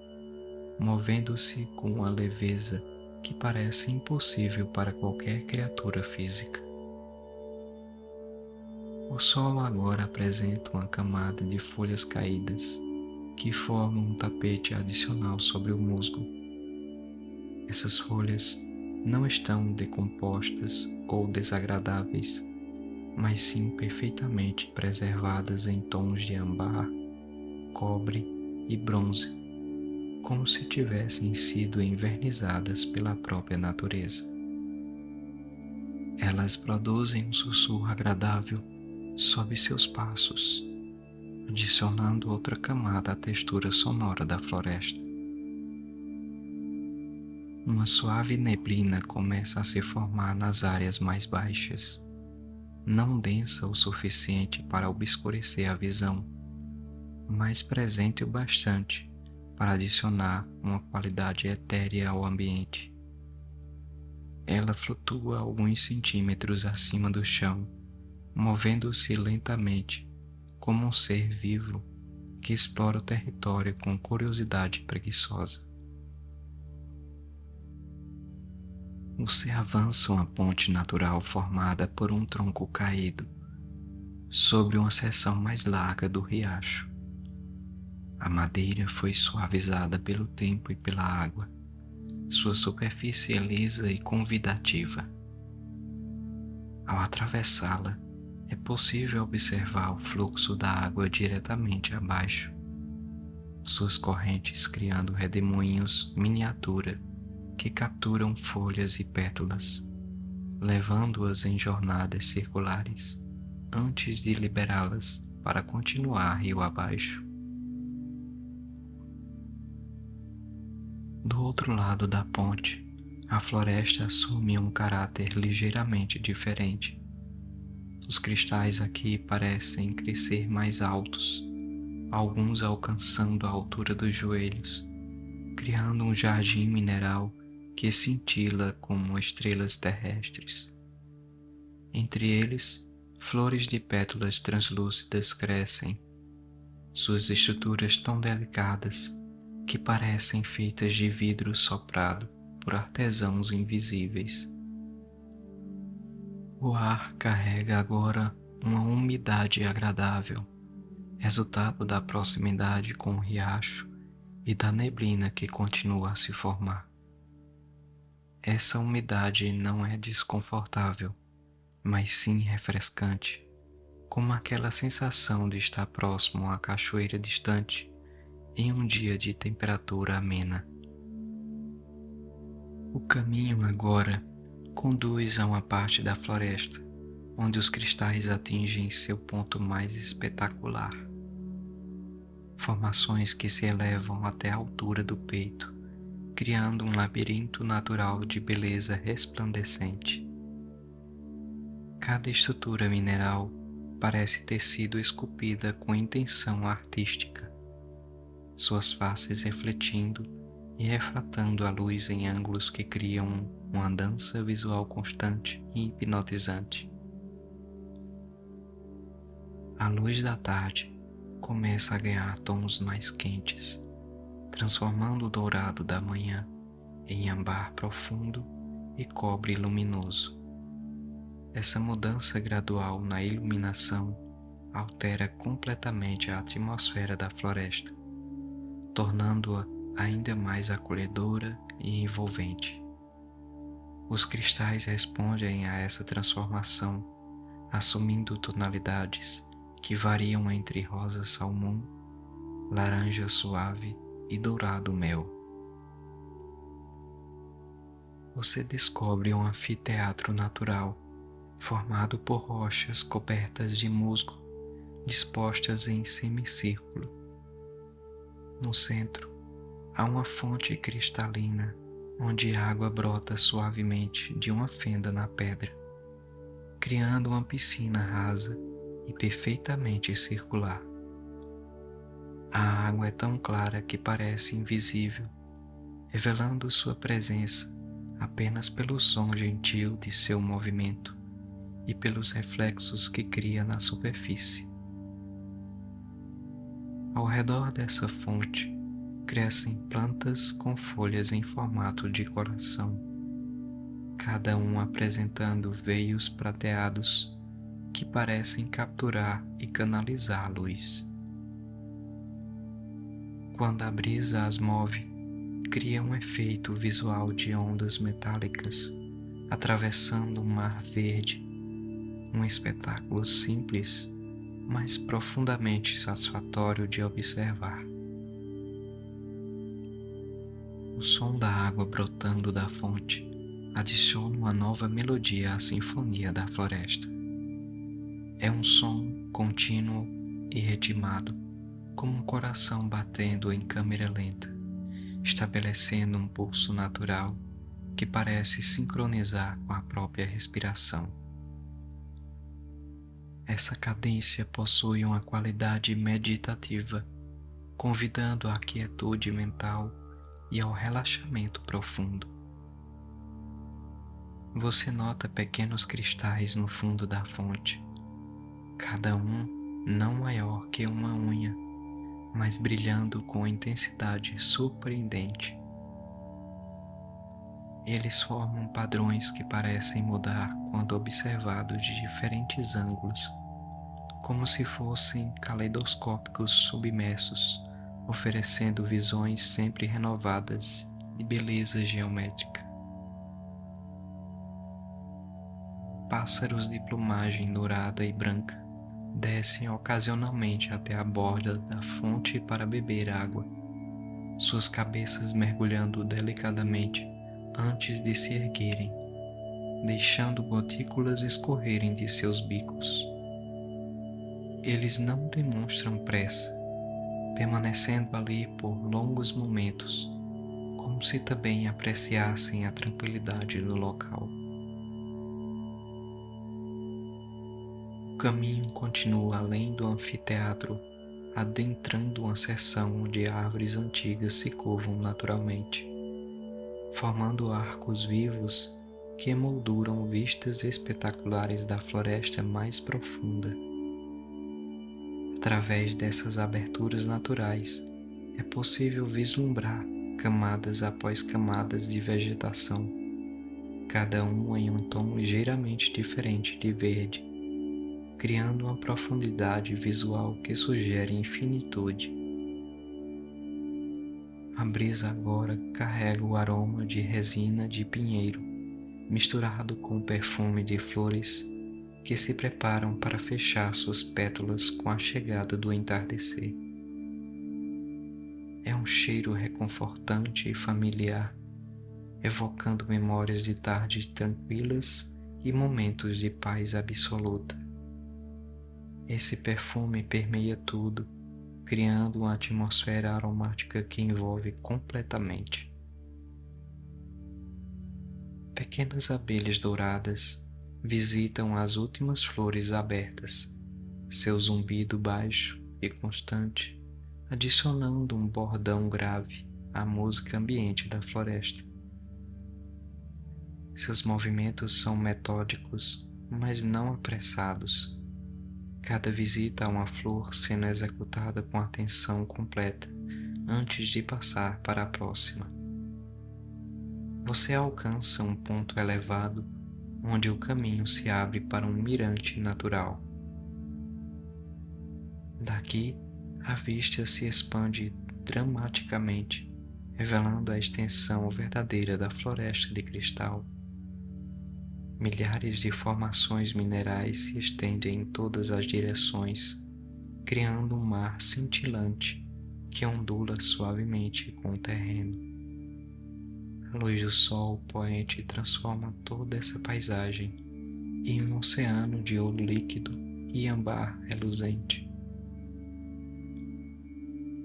movendo-se com uma leveza que parece impossível para qualquer criatura física. O solo agora apresenta uma camada de folhas caídas que formam um tapete adicional sobre o musgo. Essas folhas não estão decompostas ou desagradáveis, mas sim perfeitamente preservadas em tons de âmbar, cobre e bronze, como se tivessem sido envernizadas pela própria natureza. Elas produzem um sussurro agradável sob seus passos, adicionando outra camada à textura sonora da floresta. Uma suave neblina começa a se formar nas áreas mais baixas, não densa o suficiente para obscurecer a visão, mas presente o bastante para adicionar uma qualidade etérea ao ambiente. Ela flutua alguns centímetros acima do chão, movendo-se lentamente, como um ser vivo que explora o território com curiosidade preguiçosa. Você avança uma ponte natural formada por um tronco caído, sobre uma seção mais larga do riacho. A madeira foi suavizada pelo tempo e pela água. Sua superfície é lisa e convidativa. Ao atravessá-la, é possível observar o fluxo da água diretamente abaixo, suas correntes criando redemoinhos miniatura que capturam folhas e pétalas, levando-as em jornadas circulares antes de liberá-las para continuar rio abaixo. Do outro lado da ponte, a floresta assume um caráter ligeiramente diferente. Os cristais aqui parecem crescer mais altos, alguns alcançando a altura dos joelhos, criando um jardim mineral que cintila como estrelas terrestres. Entre eles, flores de pétalas translúcidas crescem, suas estruturas tão delicadas que parecem feitas de vidro soprado por artesãos invisíveis. O ar carrega agora uma umidade agradável, resultado da proximidade com o riacho e da neblina que continua a se formar. Essa umidade não é desconfortável, mas sim refrescante, como aquela sensação de estar próximo a uma cachoeira distante em um dia de temperatura amena. O caminho agora conduz a uma parte da floresta onde os cristais atingem seu ponto mais espetacular. Formações que se elevam até a altura do peito, criando um labirinto natural de beleza resplandecente. Cada estrutura mineral parece ter sido esculpida com intenção artística, suas faces refletindo e refratando a luz em ângulos que criam uma dança visual constante e hipnotizante. A luz da tarde começa a ganhar tons mais quentes, transformando o dourado da manhã em âmbar profundo e cobre luminoso. Essa mudança gradual na iluminação altera completamente a atmosfera da floresta, tornando-a ainda mais acolhedora e envolvente. Os cristais respondem a essa transformação, assumindo tonalidades que variam entre rosa salmão, laranja suave e dourado mel. Você descobre um anfiteatro natural, formado por rochas cobertas de musgo, dispostas em semicírculo. No centro, há uma fonte cristalina, onde a água brota suavemente de uma fenda na pedra, criando uma piscina rasa e perfeitamente circular. A água é tão clara que parece invisível, revelando sua presença apenas pelo som gentil de seu movimento e pelos reflexos que cria na superfície. Ao redor dessa fonte crescem plantas com folhas em formato de coração, cada um apresentando veios prateados que parecem capturar e canalizar a luz. Quando a brisa as move, cria um efeito visual de ondas metálicas atravessando um mar verde, um espetáculo simples, mas profundamente satisfatório de observar. O som da água brotando da fonte adiciona uma nova melodia à sinfonia da floresta. É um som contínuo e ritmado, como um coração batendo em câmera lenta, estabelecendo um pulso natural que parece sincronizar com a própria respiração. Essa cadência possui uma qualidade meditativa, convidando à quietude mental e ao relaxamento profundo. Você nota pequenos cristais no fundo da fonte, cada um não maior que uma unha, mas brilhando com intensidade surpreendente. Eles formam padrões que parecem mudar quando observados de diferentes ângulos, como se fossem caleidoscópicos submersos, oferecendo visões sempre renovadas de beleza geométrica. Pássaros de plumagem dourada e branca descem ocasionalmente até a borda da fonte para beber água, suas cabeças mergulhando delicadamente antes de se erguerem, deixando gotículas escorrerem de seus bicos. Eles não demonstram pressa, permanecendo ali por longos momentos, como se também apreciassem a tranquilidade do local. O caminho continua além do anfiteatro, adentrando uma seção onde árvores antigas se curvam naturalmente, formando arcos vivos que emolduram vistas espetaculares da floresta mais profunda. Através dessas aberturas naturais, é possível vislumbrar camadas após camadas de vegetação, cada uma em um tom ligeiramente diferente de verde, criando uma profundidade visual que sugere infinitude. A brisa agora carrega o aroma de resina de pinheiro, misturado com o perfume de flores que se preparam para fechar suas pétalas com a chegada do entardecer. É um cheiro reconfortante e familiar, evocando memórias de tardes tranquilas e momentos de paz absoluta. Esse perfume permeia tudo, criando uma atmosfera aromática que envolve completamente. Pequenas abelhas douradas visitam as últimas flores abertas, seu zumbido baixo e constante, adicionando um bordão grave à música ambiente da floresta. Seus movimentos são metódicos, mas não apressados, cada visita a uma flor sendo executada com atenção completa antes de passar para a próxima. Você alcança um ponto elevado onde o caminho se abre para um mirante natural. Daqui, a vista se expande dramaticamente, revelando a extensão verdadeira da floresta de cristal. Milhares de formações minerais se estendem em todas as direções, criando um mar cintilante que ondula suavemente com o terreno. A luz do sol poente transforma toda essa paisagem em um oceano de ouro líquido e âmbar reluzente.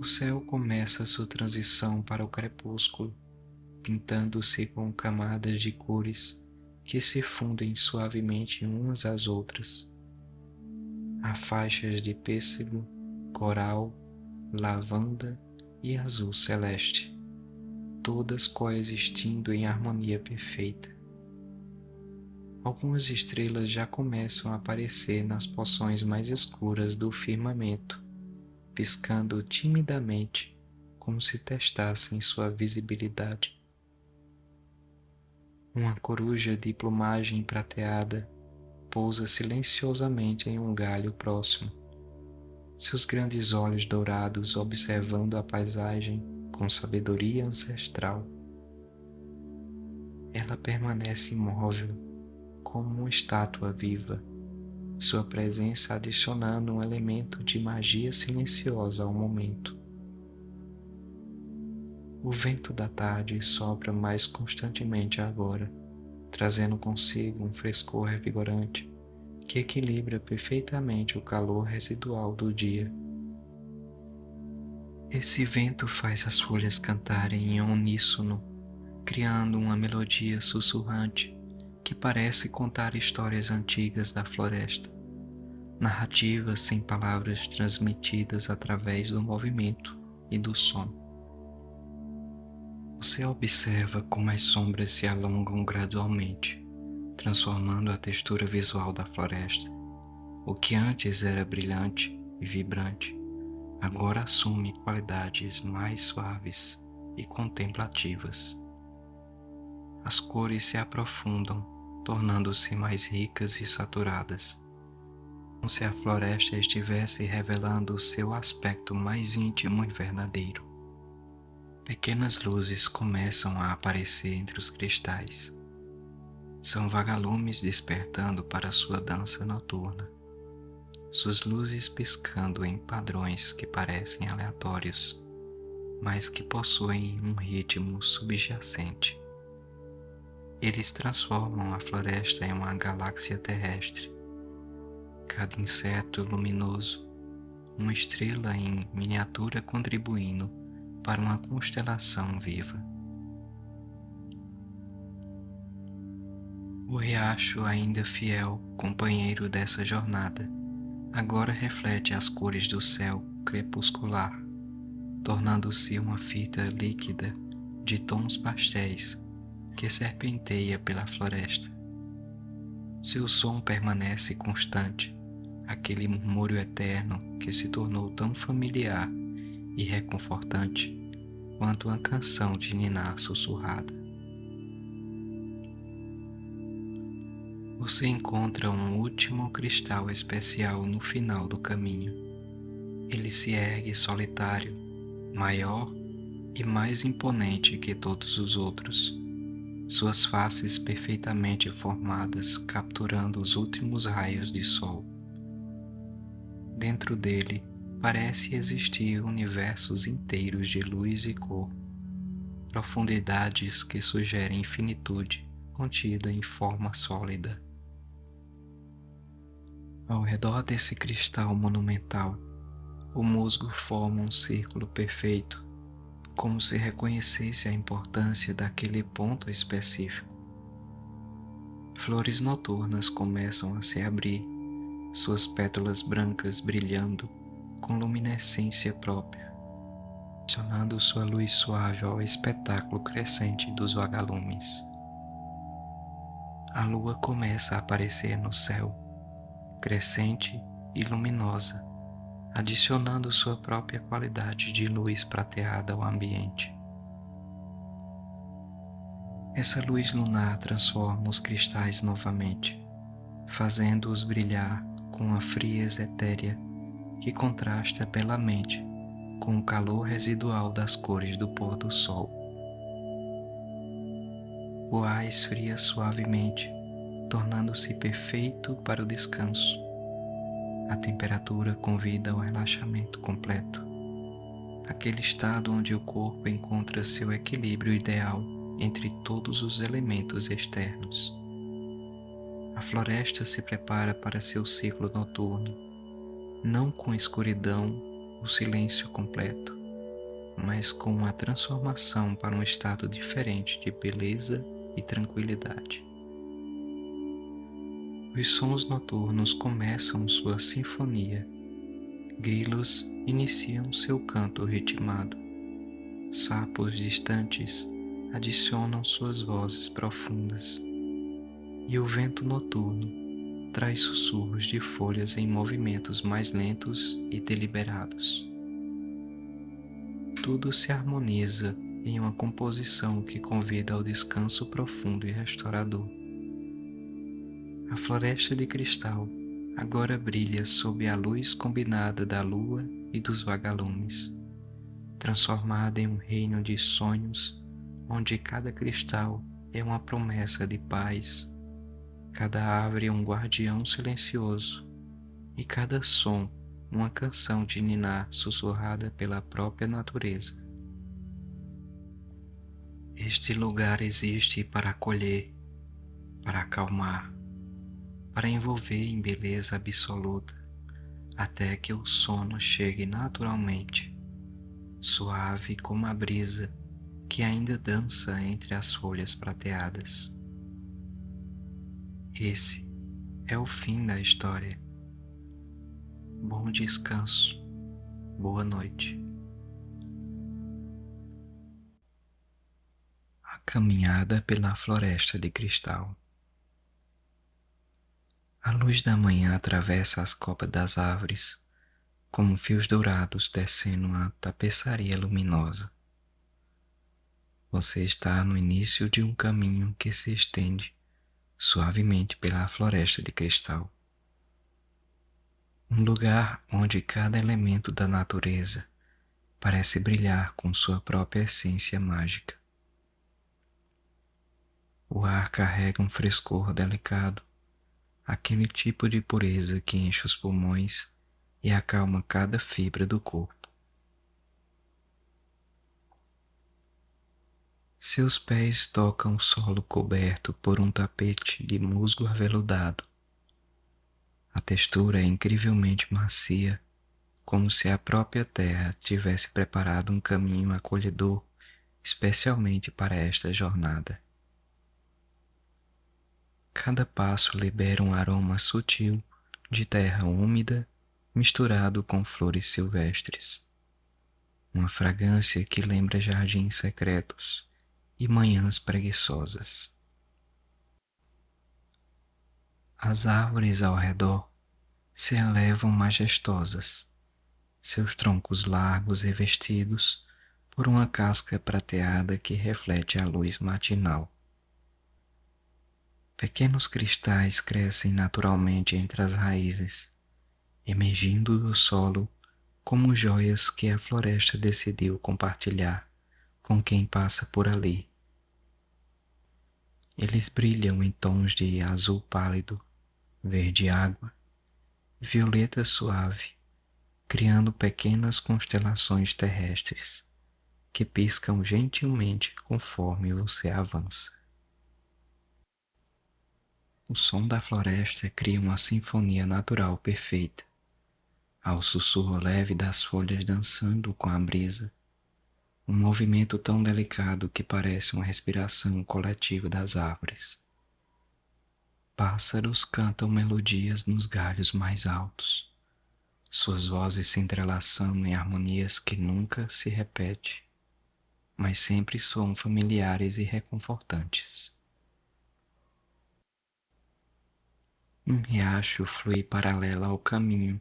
O céu começa sua transição para o crepúsculo, pintando-se com camadas de cores que se fundem suavemente umas às outras. Há faixas de pêssego, coral, lavanda e azul celeste, todas coexistindo em harmonia perfeita. Algumas estrelas já começam a aparecer nas porções mais escuras do firmamento, piscando timidamente, como se testassem sua visibilidade. Uma coruja de plumagem prateada pousa silenciosamente em um galho próximo, seus grandes olhos dourados observando a paisagem com sabedoria ancestral. Ela permanece imóvel, como uma estátua viva, sua presença adicionando um elemento de magia silenciosa ao momento. O vento da tarde sopra mais constantemente agora, trazendo consigo um frescor revigorante que equilibra perfeitamente o calor residual do dia. Esse vento faz as folhas cantarem em uníssono, criando uma melodia sussurrante que parece contar histórias antigas da floresta, narrativas sem palavras transmitidas através do movimento e do som. Você observa como as sombras se alongam gradualmente, transformando a textura visual da floresta. O que antes era brilhante e vibrante, agora assume qualidades mais suaves e contemplativas. As cores se aprofundam, tornando-se mais ricas e saturadas, como se a floresta estivesse revelando o seu aspecto mais íntimo e verdadeiro. Pequenas luzes começam a aparecer entre os cristais. São vagalumes despertando para sua dança noturna, suas luzes piscando em padrões que parecem aleatórios, mas que possuem um ritmo subjacente. Eles transformam a floresta em uma galáxia terrestre. Cada inseto luminoso, uma estrela em miniatura contribuindo para uma constelação viva. O riacho, ainda fiel companheiro dessa jornada, agora reflete as cores do céu crepuscular, tornando-se uma fita líquida de tons pastéis que serpenteia pela floresta. Seu som permanece constante, aquele murmúrio eterno que se tornou tão familiar e reconfortante quanto uma canção de ninar sussurrada. Você encontra um último cristal especial no final do caminho. Ele se ergue solitário, maior e mais imponente que todos os outros, suas faces perfeitamente formadas capturando os últimos raios de sol. Dentro dele parece existir universos inteiros de luz e cor, profundidades que sugerem infinitude contida em forma sólida. Ao redor desse cristal monumental, o musgo forma um círculo perfeito, como se reconhecesse a importância daquele ponto específico. Flores noturnas começam a se abrir, suas pétalas brancas brilhando com luminescência própria, adicionando sua luz suave ao espetáculo crescente dos vagalumes. A lua começa a aparecer no céu, crescente e luminosa, adicionando sua própria qualidade de luz prateada ao ambiente. Essa luz lunar transforma os cristais novamente, fazendo-os brilhar com uma frieza etérea que contrasta belamente com o calor residual das cores do pôr do sol. O ar esfria suavemente, tornando-se perfeito para o descanso. A temperatura convida ao relaxamento completo, aquele estado onde o corpo encontra seu equilíbrio ideal entre todos os elementos externos. A floresta se prepara para seu ciclo noturno, não com escuridão ou silêncio completo, mas com uma transformação para um estado diferente de beleza e tranquilidade. Os sons noturnos começam sua sinfonia. Grilos iniciam seu canto ritmado. Sapos distantes adicionam suas vozes profundas. E o vento noturno traz sussurros de folhas em movimentos mais lentos e deliberados. Tudo se harmoniza em uma composição que convida ao descanso profundo e restaurador. A floresta de cristal agora brilha sob a luz combinada da lua e dos vagalumes, transformada em um reino de sonhos onde cada cristal é uma promessa de paz, cada árvore é um guardião silencioso e cada som uma canção de ninar sussurrada pela própria natureza. Este lugar existe para acolher, para acalmar, para envolver em beleza absoluta, até que o sono chegue naturalmente, suave como a brisa que ainda dança entre as folhas prateadas. Esse é o fim da história. Bom descanso, boa noite. A caminhada pela floresta de cristal. A luz da manhã atravessa as copas das árvores, como fios dourados descendo uma tapeçaria luminosa. Você está no início de um caminho que se estende suavemente pela floresta de cristal. Um lugar onde cada elemento da natureza parece brilhar com sua própria essência mágica. O ar carrega um frescor delicado, aquele tipo de pureza que enche os pulmões e acalma cada fibra do corpo. Seus pés tocam o solo coberto por um tapete de musgo aveludado. A textura é incrivelmente macia, como se a própria terra tivesse preparado um caminho acolhedor especialmente para esta jornada. Cada passo libera um aroma sutil de terra úmida misturado com flores silvestres. Uma fragrância que lembra jardins secretos e manhãs preguiçosas. As árvores ao redor se elevam majestosas, seus troncos largos revestidos por uma casca prateada que reflete a luz matinal. Pequenos cristais crescem naturalmente entre as raízes, emergindo do solo como joias que a floresta decidiu compartilhar com quem passa por ali. Eles brilham em tons de azul pálido, verde água, violeta suave, criando pequenas constelações terrestres que piscam gentilmente conforme você avança. O som da floresta cria uma sinfonia natural perfeita, ao sussurro leve das folhas dançando com a brisa, um movimento tão delicado que parece uma respiração coletiva das árvores. Pássaros cantam melodias nos galhos mais altos, suas vozes se entrelaçando em harmonias que nunca se repetem, mas sempre soam familiares e reconfortantes. Um riacho flui paralelo ao caminho,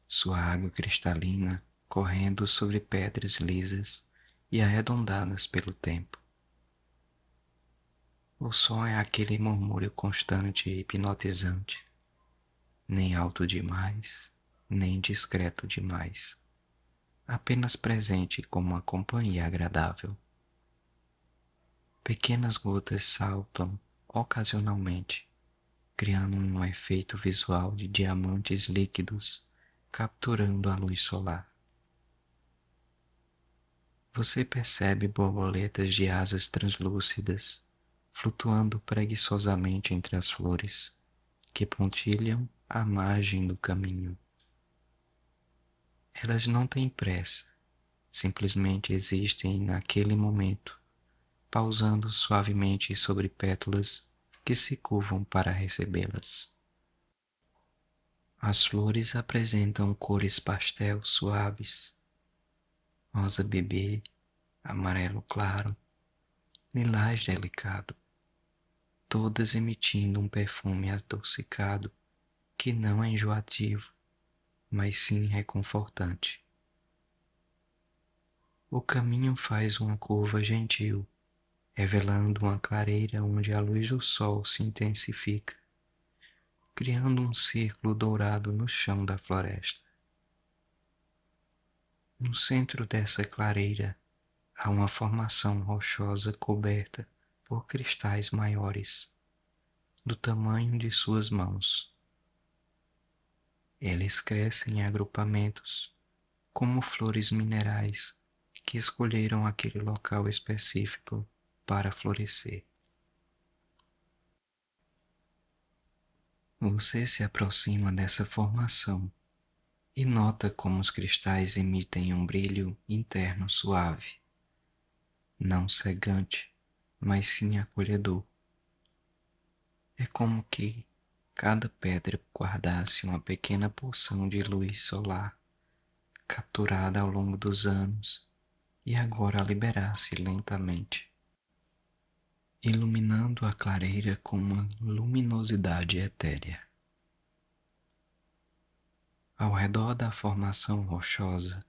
sua água cristalina correndo sobre pedras lisas e arredondadas pelo tempo. O som é aquele murmúrio constante e hipnotizante, nem alto demais, nem discreto demais, apenas presente como uma companhia agradável. Pequenas gotas saltam ocasionalmente, criando um efeito visual de diamantes líquidos capturando a luz solar. Você percebe borboletas de asas translúcidas flutuando preguiçosamente entre as flores que pontilham à margem do caminho. Elas não têm pressa, simplesmente existem naquele momento, pausando suavemente sobre pétalas que se curvam para recebê-las. As flores apresentam cores pastel suaves, rosa bebê, amarelo claro, lilás delicado, todas emitindo um perfume adocicado que não é enjoativo, mas sim reconfortante. O caminho faz uma curva gentil, revelando uma clareira onde a luz do sol se intensifica, criando um círculo dourado no chão da floresta. No centro dessa clareira há uma formação rochosa coberta por cristais maiores, do tamanho de suas mãos. Eles crescem em agrupamentos, como flores minerais que escolheram aquele local específico para florescer. Você se aproxima dessa formação e nota como os cristais emitem um brilho interno suave, não cegante, mas sim acolhedor. É como que cada pedra guardasse uma pequena porção de luz solar, capturada ao longo dos anos e agora liberasse lentamente, iluminando a clareira com uma luminosidade etérea. Ao redor da formação rochosa,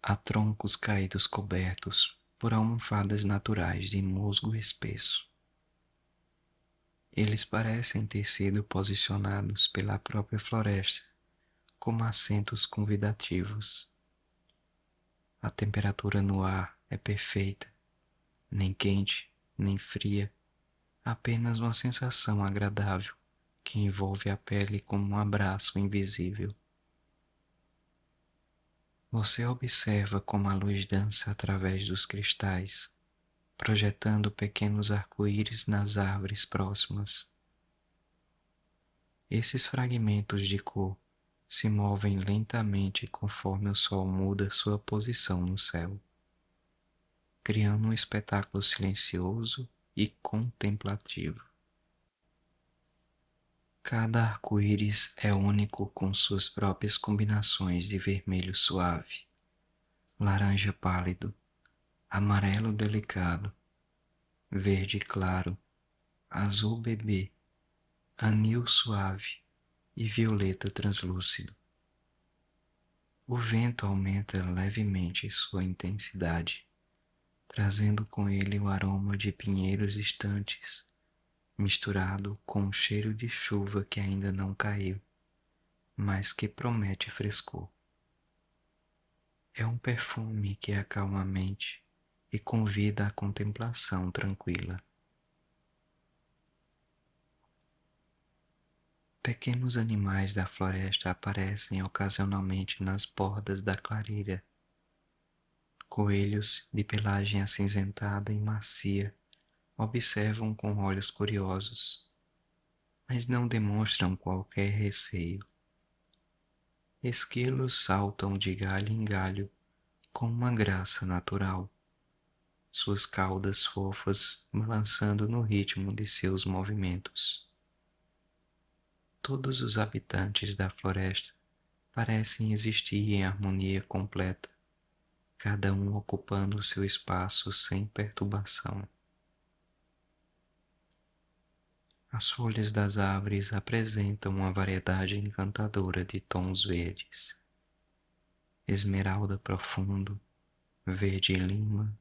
há troncos caídos cobertos por almofadas naturais de musgo espesso. Eles parecem ter sido posicionados pela própria floresta como assentos convidativos. A temperatura no ar é perfeita, nem quente, nem fria, apenas uma sensação agradável que envolve a pele como um abraço invisível. Você observa como a luz dança através dos cristais, projetando pequenos arco-íris nas árvores próximas. Esses fragmentos de cor se movem lentamente conforme o sol muda sua posição no céu, criando um espetáculo silencioso e contemplativo. Cada arco-íris é único com suas próprias combinações de vermelho suave, laranja pálido, amarelo delicado, verde claro, azul bebê, anil suave e violeta translúcido. O vento aumenta levemente sua intensidade, trazendo com ele o aroma de pinheiros distantes, misturado com o cheiro de chuva que ainda não caiu, mas que promete frescor. É um perfume que acalma a mente e convida à contemplação tranquila. Pequenos animais da floresta aparecem ocasionalmente nas bordas da clareira. Coelhos de pelagem acinzentada e macia observam com olhos curiosos, mas não demonstram qualquer receio. Esquilos saltam de galho em galho com uma graça natural, suas caudas fofas balançando no ritmo de seus movimentos. Todos os habitantes da floresta parecem existir em harmonia completa, cada um ocupando seu espaço sem perturbação. As folhas das árvores apresentam uma variedade encantadora de tons verdes: esmeralda profundo, verde lima,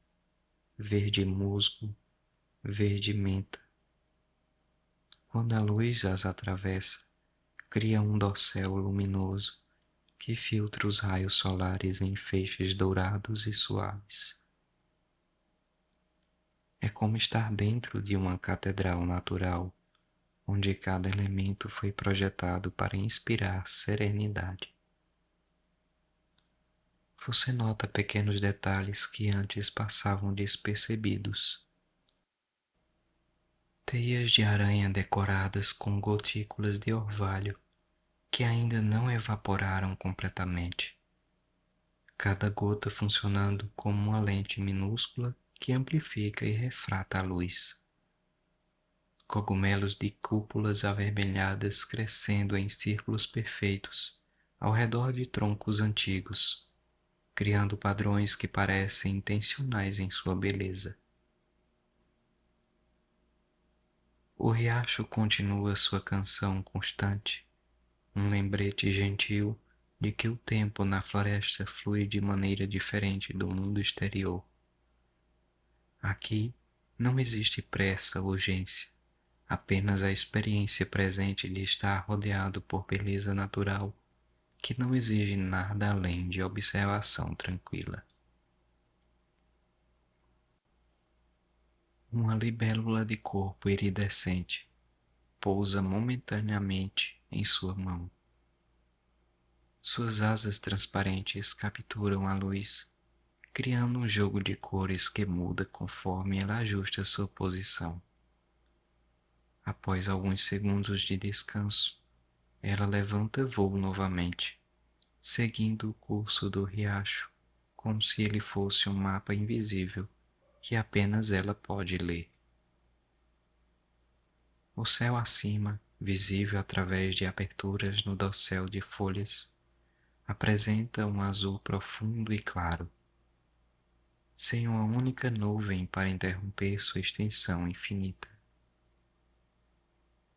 verde musgo, verde menta. Quando a luz as atravessa, cria um dossel luminoso que filtra os raios solares em feixes dourados e suaves. É como estar dentro de uma catedral natural, onde cada elemento foi projetado para inspirar serenidade. Você nota pequenos detalhes que antes passavam despercebidos. Teias de aranha decoradas com gotículas de orvalho que ainda não evaporaram completamente. Cada gota funcionando como uma lente minúscula que amplifica e refrata a luz. Cogumelos de cúpulas avermelhadas crescendo em círculos perfeitos ao redor de troncos antigos, criando padrões que parecem intencionais em sua beleza. O riacho continua sua canção constante, um lembrete gentil de que o tempo na floresta flui de maneira diferente do mundo exterior. Aqui não existe pressa ou urgência, apenas a experiência presente de estar rodeado por beleza natural, que não exige nada além de observação tranquila. Uma libélula de corpo iridescente pousa momentaneamente em sua mão. Suas asas transparentes capturam a luz, criando um jogo de cores que muda conforme ela ajusta sua posição. Após alguns segundos de descanso, ela levanta voo novamente, seguindo o curso do riacho, como se ele fosse um mapa invisível que apenas ela pode ler. O céu acima, visível através de aberturas no dossel de folhas, apresenta um azul profundo e claro, sem uma única nuvem para interromper sua extensão infinita.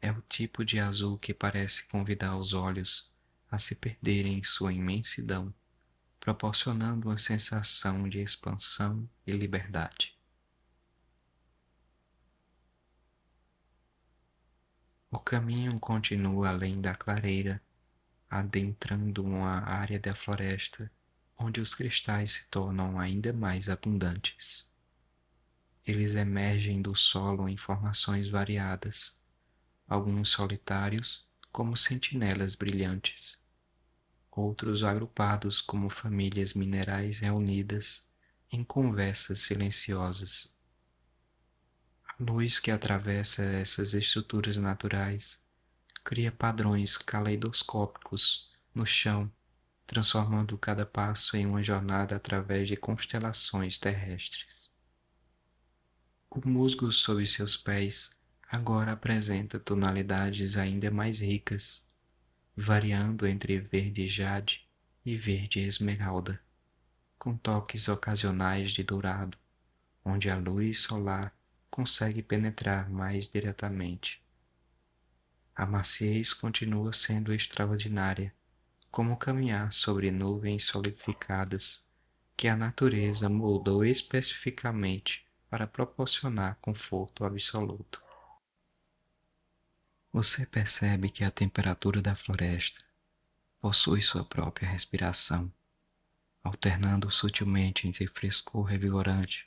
É o tipo de azul que parece convidar os olhos a se perderem em sua imensidão, proporcionando uma sensação de expansão e liberdade. O caminho continua além da clareira, adentrando uma área da floresta onde os cristais se tornam ainda mais abundantes. Eles emergem do solo em formações variadas, alguns solitários como sentinelas brilhantes, outros agrupados como famílias minerais reunidas em conversas silenciosas. A luz que atravessa essas estruturas naturais cria padrões caleidoscópicos no chão, transformando cada passo em uma jornada através de constelações terrestres. O musgo sob seus pés agora apresenta tonalidades ainda mais ricas, variando entre verde jade e verde esmeralda, com toques ocasionais de dourado, onde a luz solar consegue penetrar mais diretamente. A maciez continua sendo extraordinária, como caminhar sobre nuvens solidificadas que a natureza moldou especificamente para proporcionar conforto absoluto. Você percebe que a temperatura da floresta possui sua própria respiração, alternando sutilmente entre frescor revigorante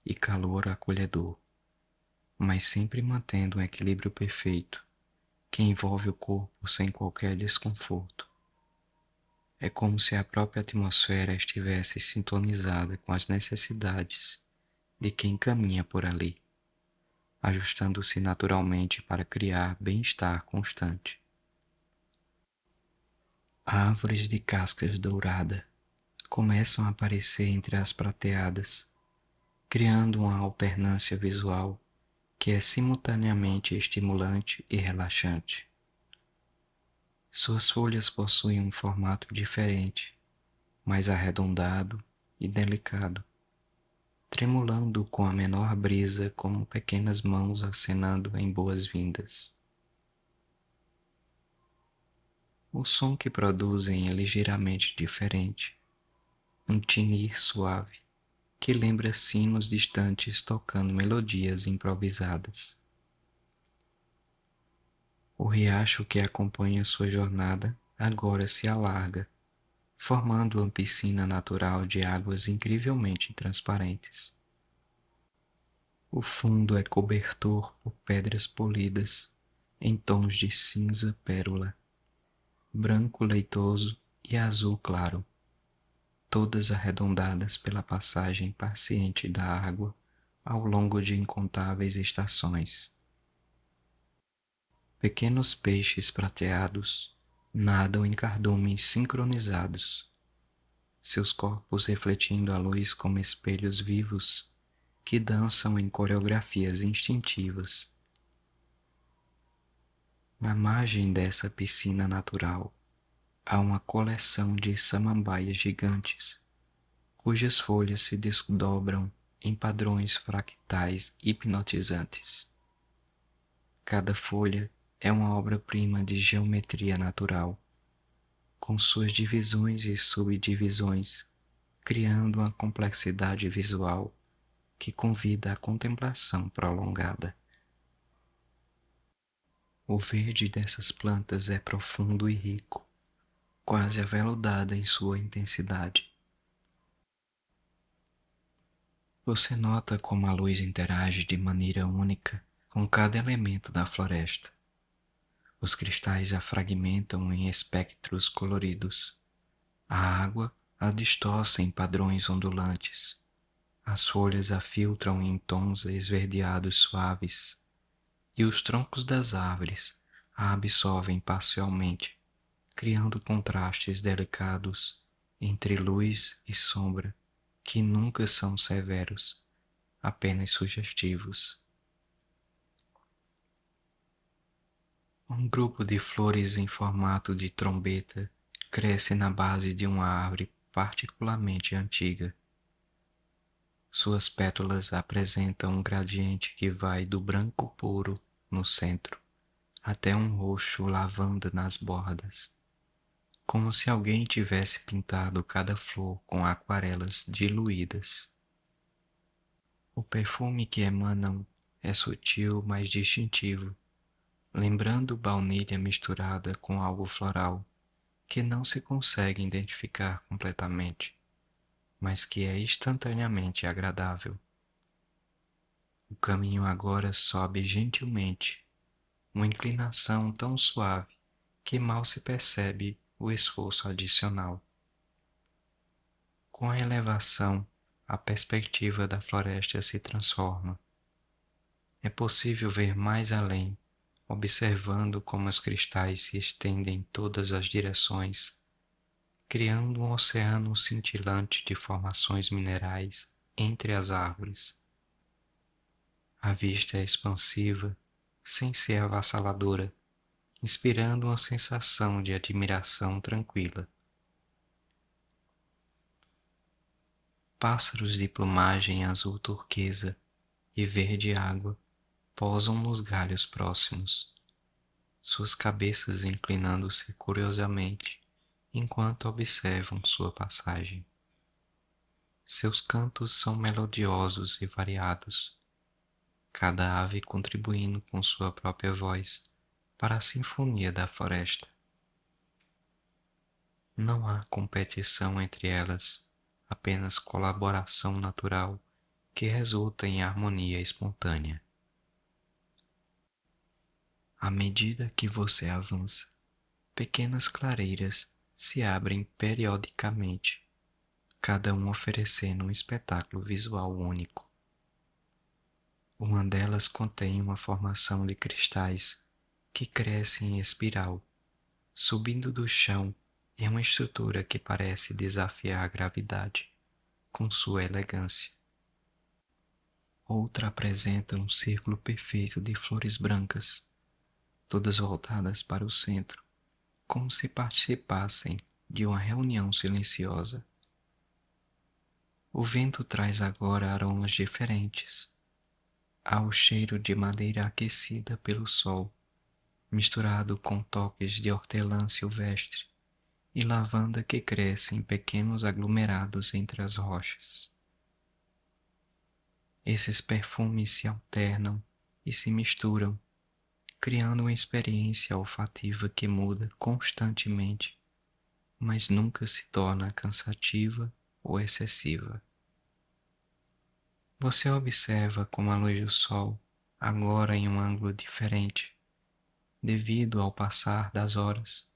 e calor acolhedor, mas sempre mantendo um equilíbrio perfeito que envolve o corpo sem qualquer desconforto. É como se a própria atmosfera estivesse sintonizada com as necessidades de quem caminha por ali, ajustando-se naturalmente para criar bem-estar constante. Árvores de cascas dourada começam a aparecer entre as prateadas, criando uma alternância visual que é simultaneamente estimulante e relaxante. Suas folhas possuem um formato diferente, mais arredondado e delicado, tremulando com a menor brisa como pequenas mãos acenando em boas-vindas. O som que produzem é ligeiramente diferente, um tinir suave que lembra sinos distantes tocando melodias improvisadas. O riacho que acompanha sua jornada agora se alarga, formando uma piscina natural de águas incrivelmente transparentes. O fundo é cobertor por pedras polidas em tons de cinza pérola, branco leitoso e azul claro, todas arredondadas pela passagem paciente da água ao longo de incontáveis estações. Pequenos peixes prateados nadam em cardumes sincronizados, seus corpos refletindo a luz como espelhos vivos que dançam em coreografias instintivas. Na margem dessa piscina natural há uma coleção de samambaias gigantes, cujas folhas se desdobram em padrões fractais hipnotizantes. Cada folha é uma obra-prima de geometria natural, com suas divisões e subdivisões, criando uma complexidade visual que convida à contemplação prolongada. O verde dessas plantas é profundo e rico, quase aveludada em sua intensidade. Você nota como a luz interage de maneira única com cada elemento da floresta. Os cristais a fragmentam em espectros coloridos. A água a distorce em padrões ondulantes. As folhas a filtram em tons esverdeados suaves. E os troncos das árvores a absorvem parcialmente, criando contrastes delicados entre luz e sombra, que nunca são severos, apenas sugestivos. Um grupo de flores em formato de trombeta cresce na base de uma árvore particularmente antiga. Suas pétalas apresentam um gradiente que vai do branco puro no centro até um roxo lavanda nas bordas, como se alguém tivesse pintado cada flor com aquarelas diluídas. O perfume que emanam é sutil, mas distintivo, lembrando baunilha misturada com algo floral, que não se consegue identificar completamente, mas que é instantaneamente agradável. O caminho agora sobe gentilmente, uma inclinação tão suave que mal se percebe o esforço adicional. Com a elevação, a perspectiva da floresta se transforma. É possível ver mais além, observando como os cristais se estendem em todas as direções, criando um oceano cintilante de formações minerais entre as árvores. A vista é expansiva, sem ser avassaladora, inspirando uma sensação de admiração tranquila. Pássaros de plumagem azul turquesa e verde água pousam nos galhos próximos, suas cabeças inclinando-se curiosamente enquanto observam sua passagem. Seus cantos são melodiosos e variados, cada ave contribuindo com sua própria voz para a sinfonia da floresta. Não há competição entre elas, apenas colaboração natural que resulta em harmonia espontânea. À medida que você avança, pequenas clareiras se abrem periodicamente, cada uma oferecendo um espetáculo visual único. Uma delas contém uma formação de cristais que cresce em espiral, subindo do chão em uma estrutura que parece desafiar a gravidade com sua elegância. Outra apresenta um círculo perfeito de flores brancas, todas voltadas para o centro, como se participassem de uma reunião silenciosa. O vento traz agora aromas diferentes. Há o cheiro de madeira aquecida pelo sol, misturado com toques de hortelã silvestre e lavanda que cresce em pequenos aglomerados entre as rochas. Esses perfumes se alternam e se misturam, criando uma experiência olfativa que muda constantemente, mas nunca se torna cansativa ou excessiva. Você observa como a luz do sol, agora em um ângulo diferente, devido ao passar das horas,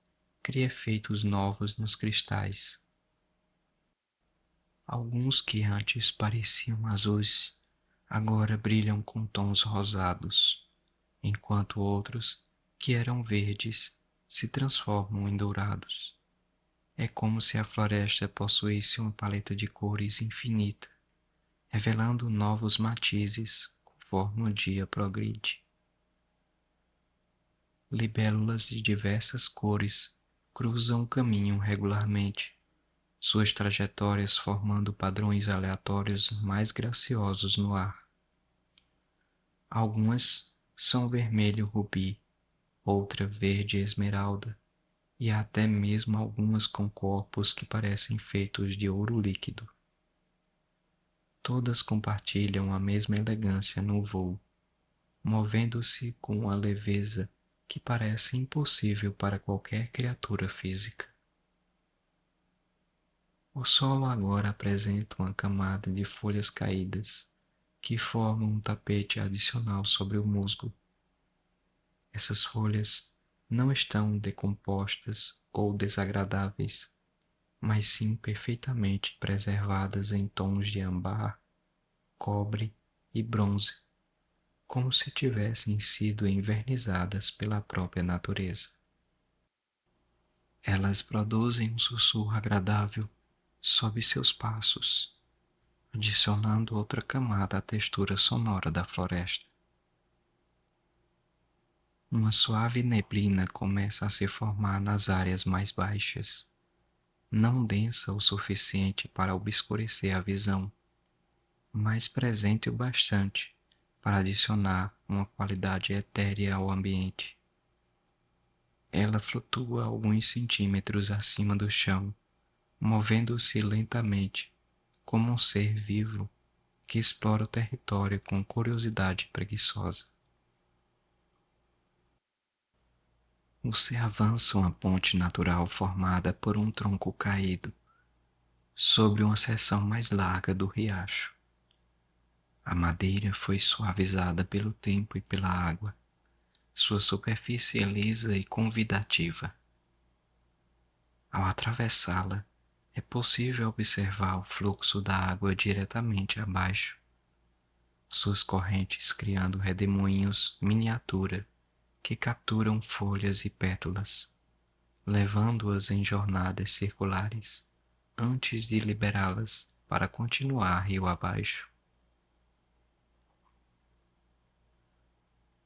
cria efeitos novos nos cristais. Alguns que antes pareciam azuis, agora brilham com tons rosados, enquanto outros, que eram verdes, se transformam em dourados. É como se a floresta possuísse uma paleta de cores infinita, revelando novos matizes conforme o dia progride. Libélulas de diversas cores cruzam o caminho regularmente, suas trajetórias formando padrões aleatórios mais graciosos no ar. Algumas são vermelho rubi, outra verde esmeralda, e há até mesmo algumas com corpos que parecem feitos de ouro líquido. Todas compartilham a mesma elegância no voo, movendo-se com uma leveza que parece impossível para qualquer criatura física. O solo agora apresenta uma camada de folhas caídas que formam um tapete adicional sobre o musgo. Essas folhas não estão decompostas ou desagradáveis, mas sim perfeitamente preservadas em tons de âmbar, cobre e bronze, como se tivessem sido envernizadas pela própria natureza. Elas produzem um sussurro agradável sob seus passos, adicionando outra camada à textura sonora da floresta. Uma suave neblina começa a se formar nas áreas mais baixas, não densa o suficiente para obscurecer a visão, mas presente o bastante para adicionar uma qualidade etérea ao ambiente. Ela flutua alguns centímetros acima do chão, movendo-se lentamente, como um ser vivo que explora o território com curiosidade preguiçosa. Você avança uma ponte natural formada por um tronco caído sobre uma seção mais larga do riacho. A madeira foi suavizada pelo tempo e pela água. Sua superfície é lisa e convidativa. Ao atravessá-la, é possível observar o fluxo da água diretamente abaixo, suas correntes criando redemoinhos miniatura que capturam folhas e pétalas, levando-as em jornadas circulares antes de liberá-las para continuar rio abaixo.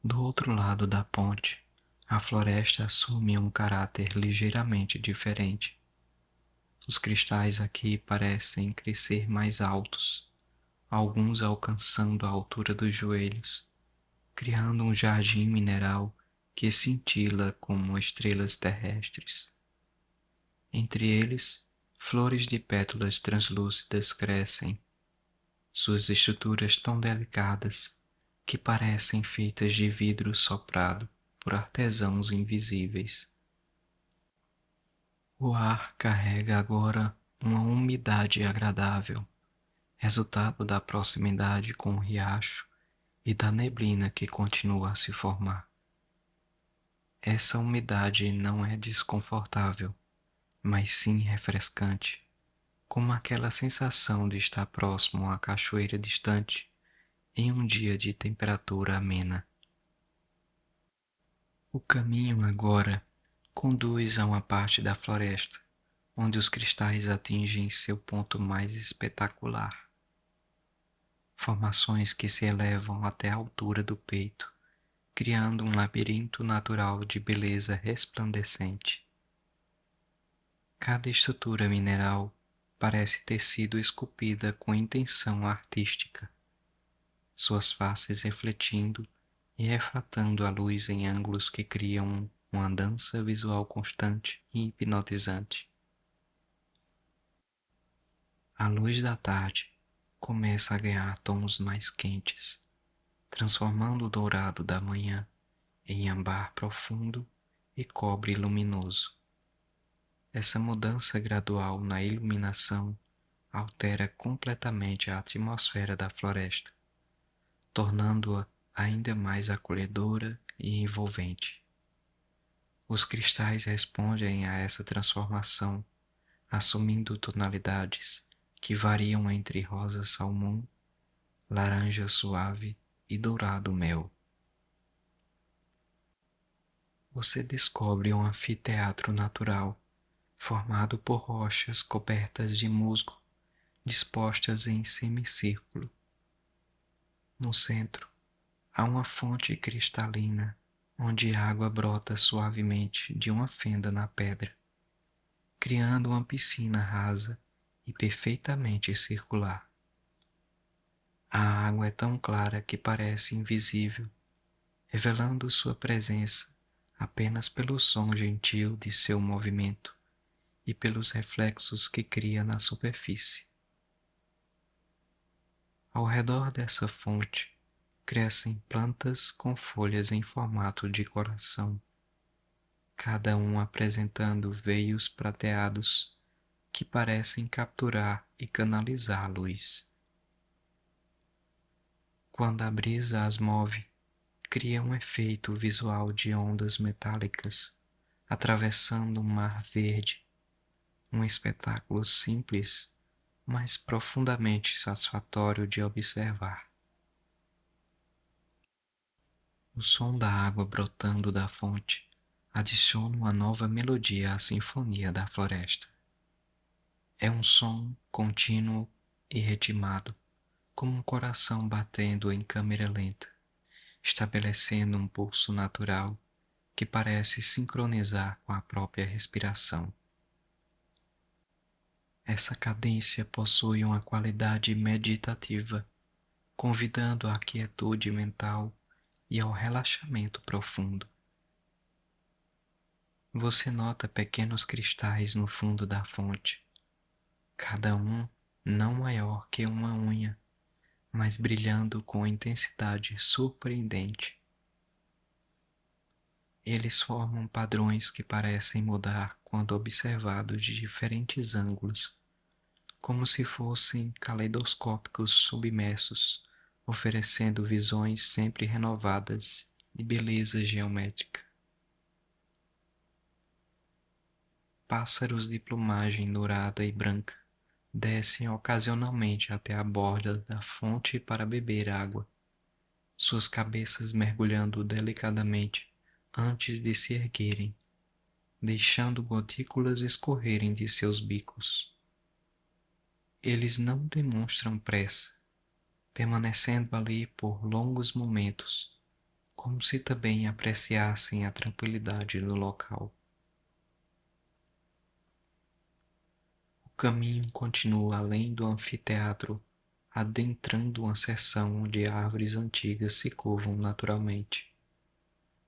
Do outro lado da ponte, a floresta assume um caráter ligeiramente diferente. Os cristais aqui parecem crescer mais altos, alguns alcançando a altura dos joelhos, criando um jardim mineral que cintila como estrelas terrestres. Entre eles, flores de pétalas translúcidas crescem, suas estruturas tão delicadas que parecem feitas de vidro soprado por artesãos invisíveis. O ar carrega agora uma umidade agradável, resultado da proximidade com o riacho e da neblina que continua a se formar. Essa umidade não é desconfortável, mas sim refrescante, como aquela sensação de estar próximo a uma cachoeira distante em um dia de temperatura amena. O caminho agora conduz a uma parte da floresta, onde os cristais atingem seu ponto mais espetacular. Formações que se elevam até a altura do peito, criando um labirinto natural de beleza resplandecente. Cada estrutura mineral parece ter sido esculpida com intenção artística, suas faces refletindo e refratando a luz em ângulos que criam uma dança visual constante e hipnotizante. A luz da tarde começa a ganhar tons mais quentes, transformando o dourado da manhã em âmbar profundo e cobre luminoso. Essa mudança gradual na iluminação altera completamente a atmosfera da floresta, tornando-a ainda mais acolhedora e envolvente. Os cristais respondem a essa transformação, assumindo tonalidades que variam entre rosa salmão, laranja suave e dourado mel. Você descobre um anfiteatro natural, formado por rochas cobertas de musgo, dispostas em semicírculo. No centro, há uma fonte cristalina, onde a água brota suavemente de uma fenda na pedra, criando uma piscina rasa e perfeitamente circular. A água é tão clara que parece invisível, revelando sua presença apenas pelo som gentil de seu movimento e pelos reflexos que cria na superfície. Ao redor dessa fonte crescem plantas com folhas em formato de coração, cada um apresentando veios prateados que parecem capturar e canalizar a luz. Quando a brisa as move, cria um efeito visual de ondas metálicas atravessando um mar verde, um espetáculo simples, mas profundamente satisfatório de observar. O som da água brotando da fonte adiciona uma nova melodia à sinfonia da floresta. É um som contínuo e ritmado, como um coração batendo em câmera lenta, estabelecendo um pulso natural que parece sincronizar com a própria respiração. Essa cadência possui uma qualidade meditativa, convidando à quietude mental e ao relaxamento profundo. Você nota pequenos cristais no fundo da fonte, cada um não maior que uma unha, mas brilhando com intensidade surpreendente. Eles formam padrões que parecem mudar quando observados de diferentes ângulos, como se fossem caleidoscópicos submersos, oferecendo visões sempre renovadas de beleza geométrica. Pássaros de plumagem dourada e branca descem ocasionalmente até a borda da fonte para beber água, suas cabeças mergulhando delicadamente antes de se erguerem, deixando gotículas escorrerem de seus bicos. Eles não demonstram pressa, permanecendo ali por longos momentos, como se também apreciassem a tranquilidade do local. O caminho continua além do anfiteatro, adentrando uma seção onde árvores antigas se curvam naturalmente,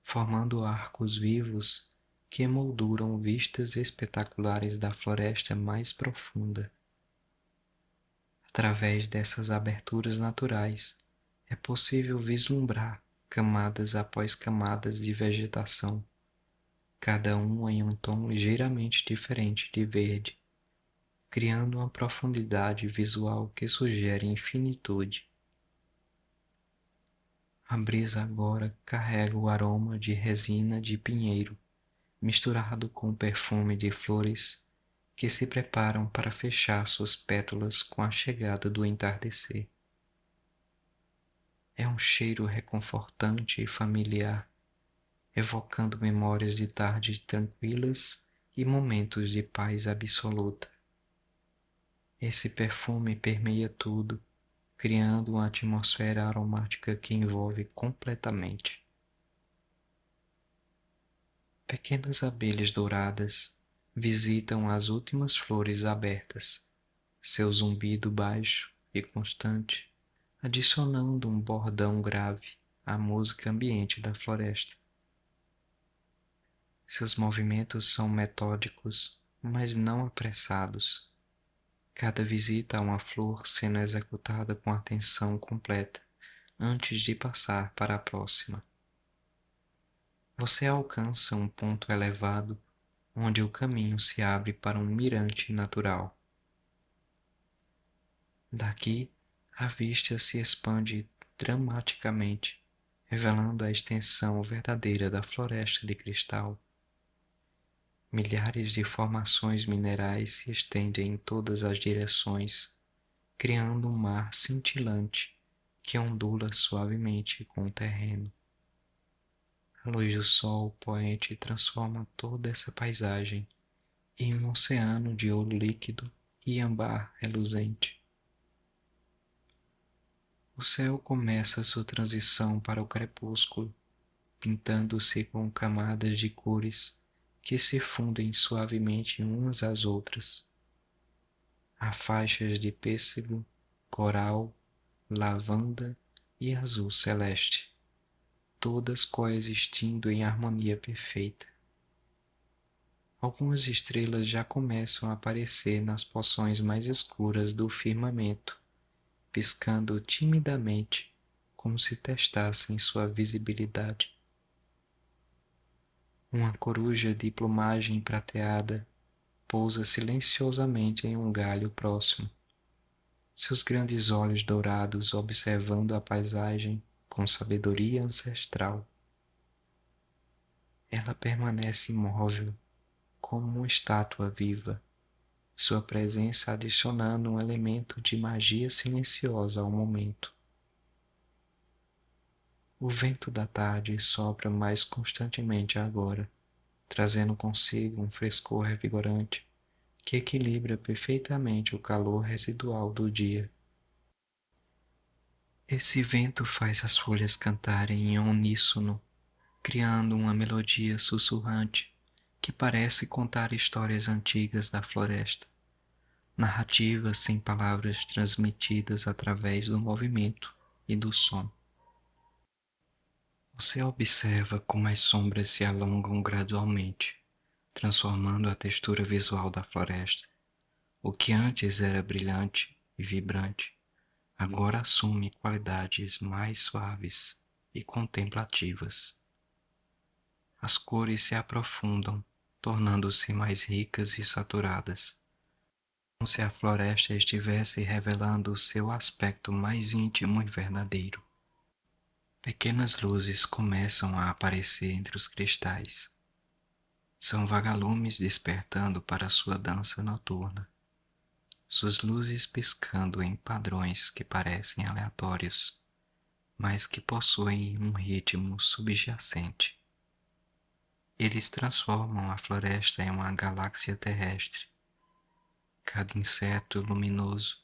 formando arcos vivos que emolduram vistas espetaculares da floresta mais profunda. Através dessas aberturas naturais, é possível vislumbrar camadas após camadas de vegetação, cada uma em um tom ligeiramente diferente de verde, criando uma profundidade visual que sugere infinitude. A brisa agora carrega o aroma de resina de pinheiro, misturado com o perfume de flores que se preparam para fechar suas pétalas com a chegada do entardecer. É um cheiro reconfortante e familiar, evocando memórias de tardes tranquilas e momentos de paz absoluta. Esse perfume permeia tudo, criando uma atmosfera aromática que envolve completamente. Pequenas abelhas douradas visitam as últimas flores abertas, seu zumbido baixo e constante, adicionando um bordão grave à música ambiente da floresta. Seus movimentos são metódicos, mas não apressados. Cada visita a uma flor sendo executada com atenção completa antes de passar para a próxima. Você alcança um ponto elevado onde o caminho se abre para um mirante natural. Daqui, a vista se expande dramaticamente, revelando a extensão verdadeira da floresta de cristal. Milhares de formações minerais se estendem em todas as direções, criando um mar cintilante que ondula suavemente com o terreno. A luz do sol poente transforma toda essa paisagem em um oceano de ouro líquido e âmbar reluzente. O céu começa sua transição para o crepúsculo, pintando-se com camadas de cores que se fundem suavemente umas às outras. Há faixas de pêssego, coral, lavanda e azul celeste, todas coexistindo em harmonia perfeita. Algumas estrelas já começam a aparecer nas porções mais escuras do firmamento, piscando timidamente, como se testassem sua visibilidade. Uma coruja de plumagem prateada pousa silenciosamente em um galho próximo, seus grandes olhos dourados observando a paisagem com sabedoria ancestral. Ela permanece imóvel, como uma estátua viva, sua presença adicionando um elemento de magia silenciosa ao momento. O vento da tarde sopra mais constantemente agora, trazendo consigo um frescor revigorante que equilibra perfeitamente o calor residual do dia. Esse vento faz as folhas cantarem em uníssono, criando uma melodia sussurrante que parece contar histórias antigas da floresta, narrativas sem palavras transmitidas através do movimento e do som. Você observa como as sombras se alongam gradualmente, transformando a textura visual da floresta. O que antes era brilhante e vibrante, agora assume qualidades mais suaves e contemplativas. As cores se aprofundam, tornando-se mais ricas e saturadas, como se a floresta estivesse revelando seu aspecto mais íntimo e verdadeiro. Pequenas luzes começam a aparecer entre os cristais. São vagalumes despertando para sua dança noturna, suas luzes piscando em padrões que parecem aleatórios, mas que possuem um ritmo subjacente. Eles transformam a floresta em uma galáxia terrestre. Cada inseto luminoso,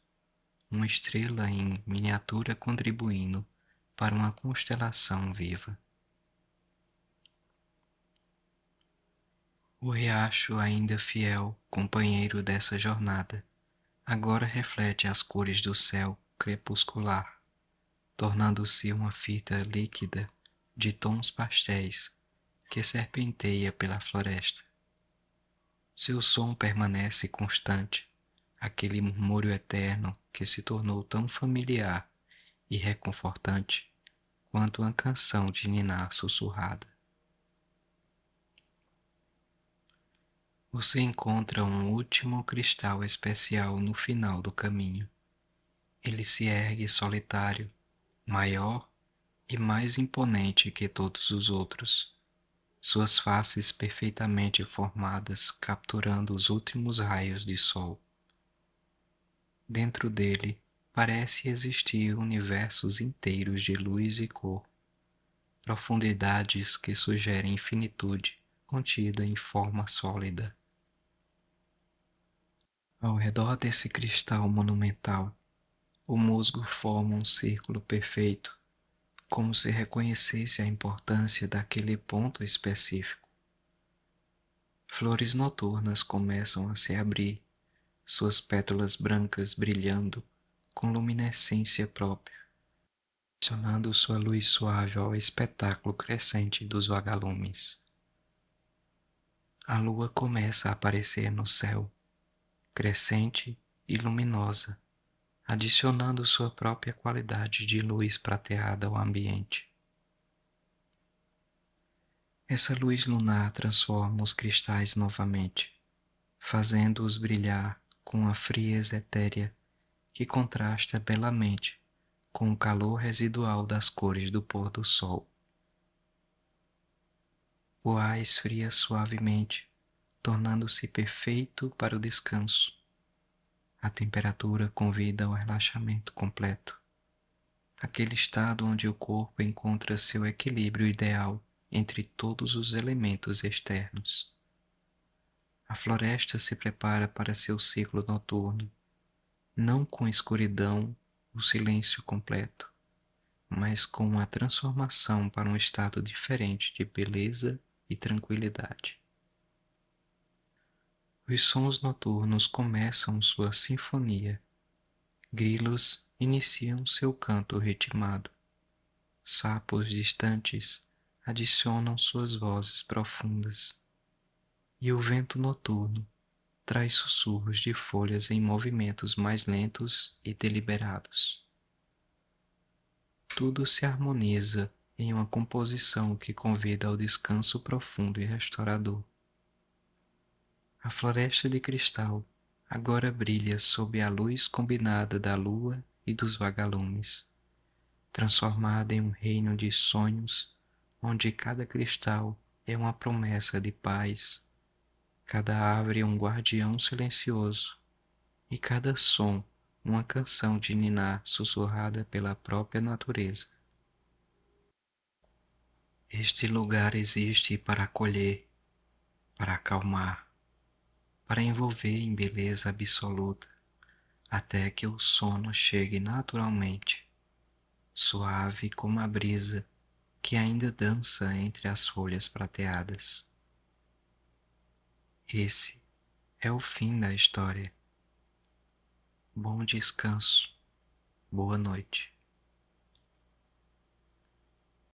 uma estrela em miniatura contribuindo para uma constelação viva. O riacho, ainda fiel companheiro dessa jornada, agora reflete as cores do céu crepuscular, tornando-se uma fita líquida de tons pastéis que serpenteia pela floresta. Seu som permanece constante, aquele murmúrio eterno que se tornou tão familiar e reconfortante quanto uma canção de ninar sussurrada. Você encontra um último cristal especial no final do caminho. Ele se ergue solitário, maior e mais imponente que todos os outros, suas faces perfeitamente formadas capturando os últimos raios de sol. Dentro dele parece existir universos inteiros de luz e cor, profundidades que sugerem infinitude contida em forma sólida. Ao redor desse cristal monumental, o musgo forma um círculo perfeito, como se reconhecesse a importância daquele ponto específico. Flores noturnas começam a se abrir, suas pétalas brancas brilhando com luminescência própria, adicionando sua luz suave ao espetáculo crescente dos vagalumes. A lua começa a aparecer no céu, crescente e luminosa, adicionando sua própria qualidade de luz prateada ao ambiente. Essa luz lunar transforma os cristais novamente, fazendo-os brilhar com a frieza etérea que contrasta belamente com o calor residual das cores do pôr do sol. O ar esfria suavemente, tornando-se perfeito para o descanso. A temperatura convida ao relaxamento completo, aquele estado onde o corpo encontra seu equilíbrio ideal entre todos os elementos externos. A floresta se prepara para seu ciclo noturno, não com escuridão ou silêncio completo, mas com uma transformação para um estado diferente de beleza e tranquilidade. Os sons noturnos começam sua sinfonia. Grilos iniciam seu canto ritmado. Sapos distantes adicionam suas vozes profundas. E o vento noturno traz sussurros de folhas em movimentos mais lentos e deliberados. Tudo se harmoniza em uma composição que convida ao descanso profundo e restaurador. A floresta de cristal agora brilha sob a luz combinada da lua e dos vagalumes, transformada em um reino de sonhos onde cada cristal é uma promessa de paz, cada árvore é um guardião silencioso e cada som uma canção de ninar sussurrada pela própria natureza. Este lugar existe para acolher, para acalmar, para envolver em beleza absoluta, até que o sono chegue naturalmente, suave como a brisa que ainda dança entre as folhas prateadas. Esse é o fim da história. Bom descanso, boa noite.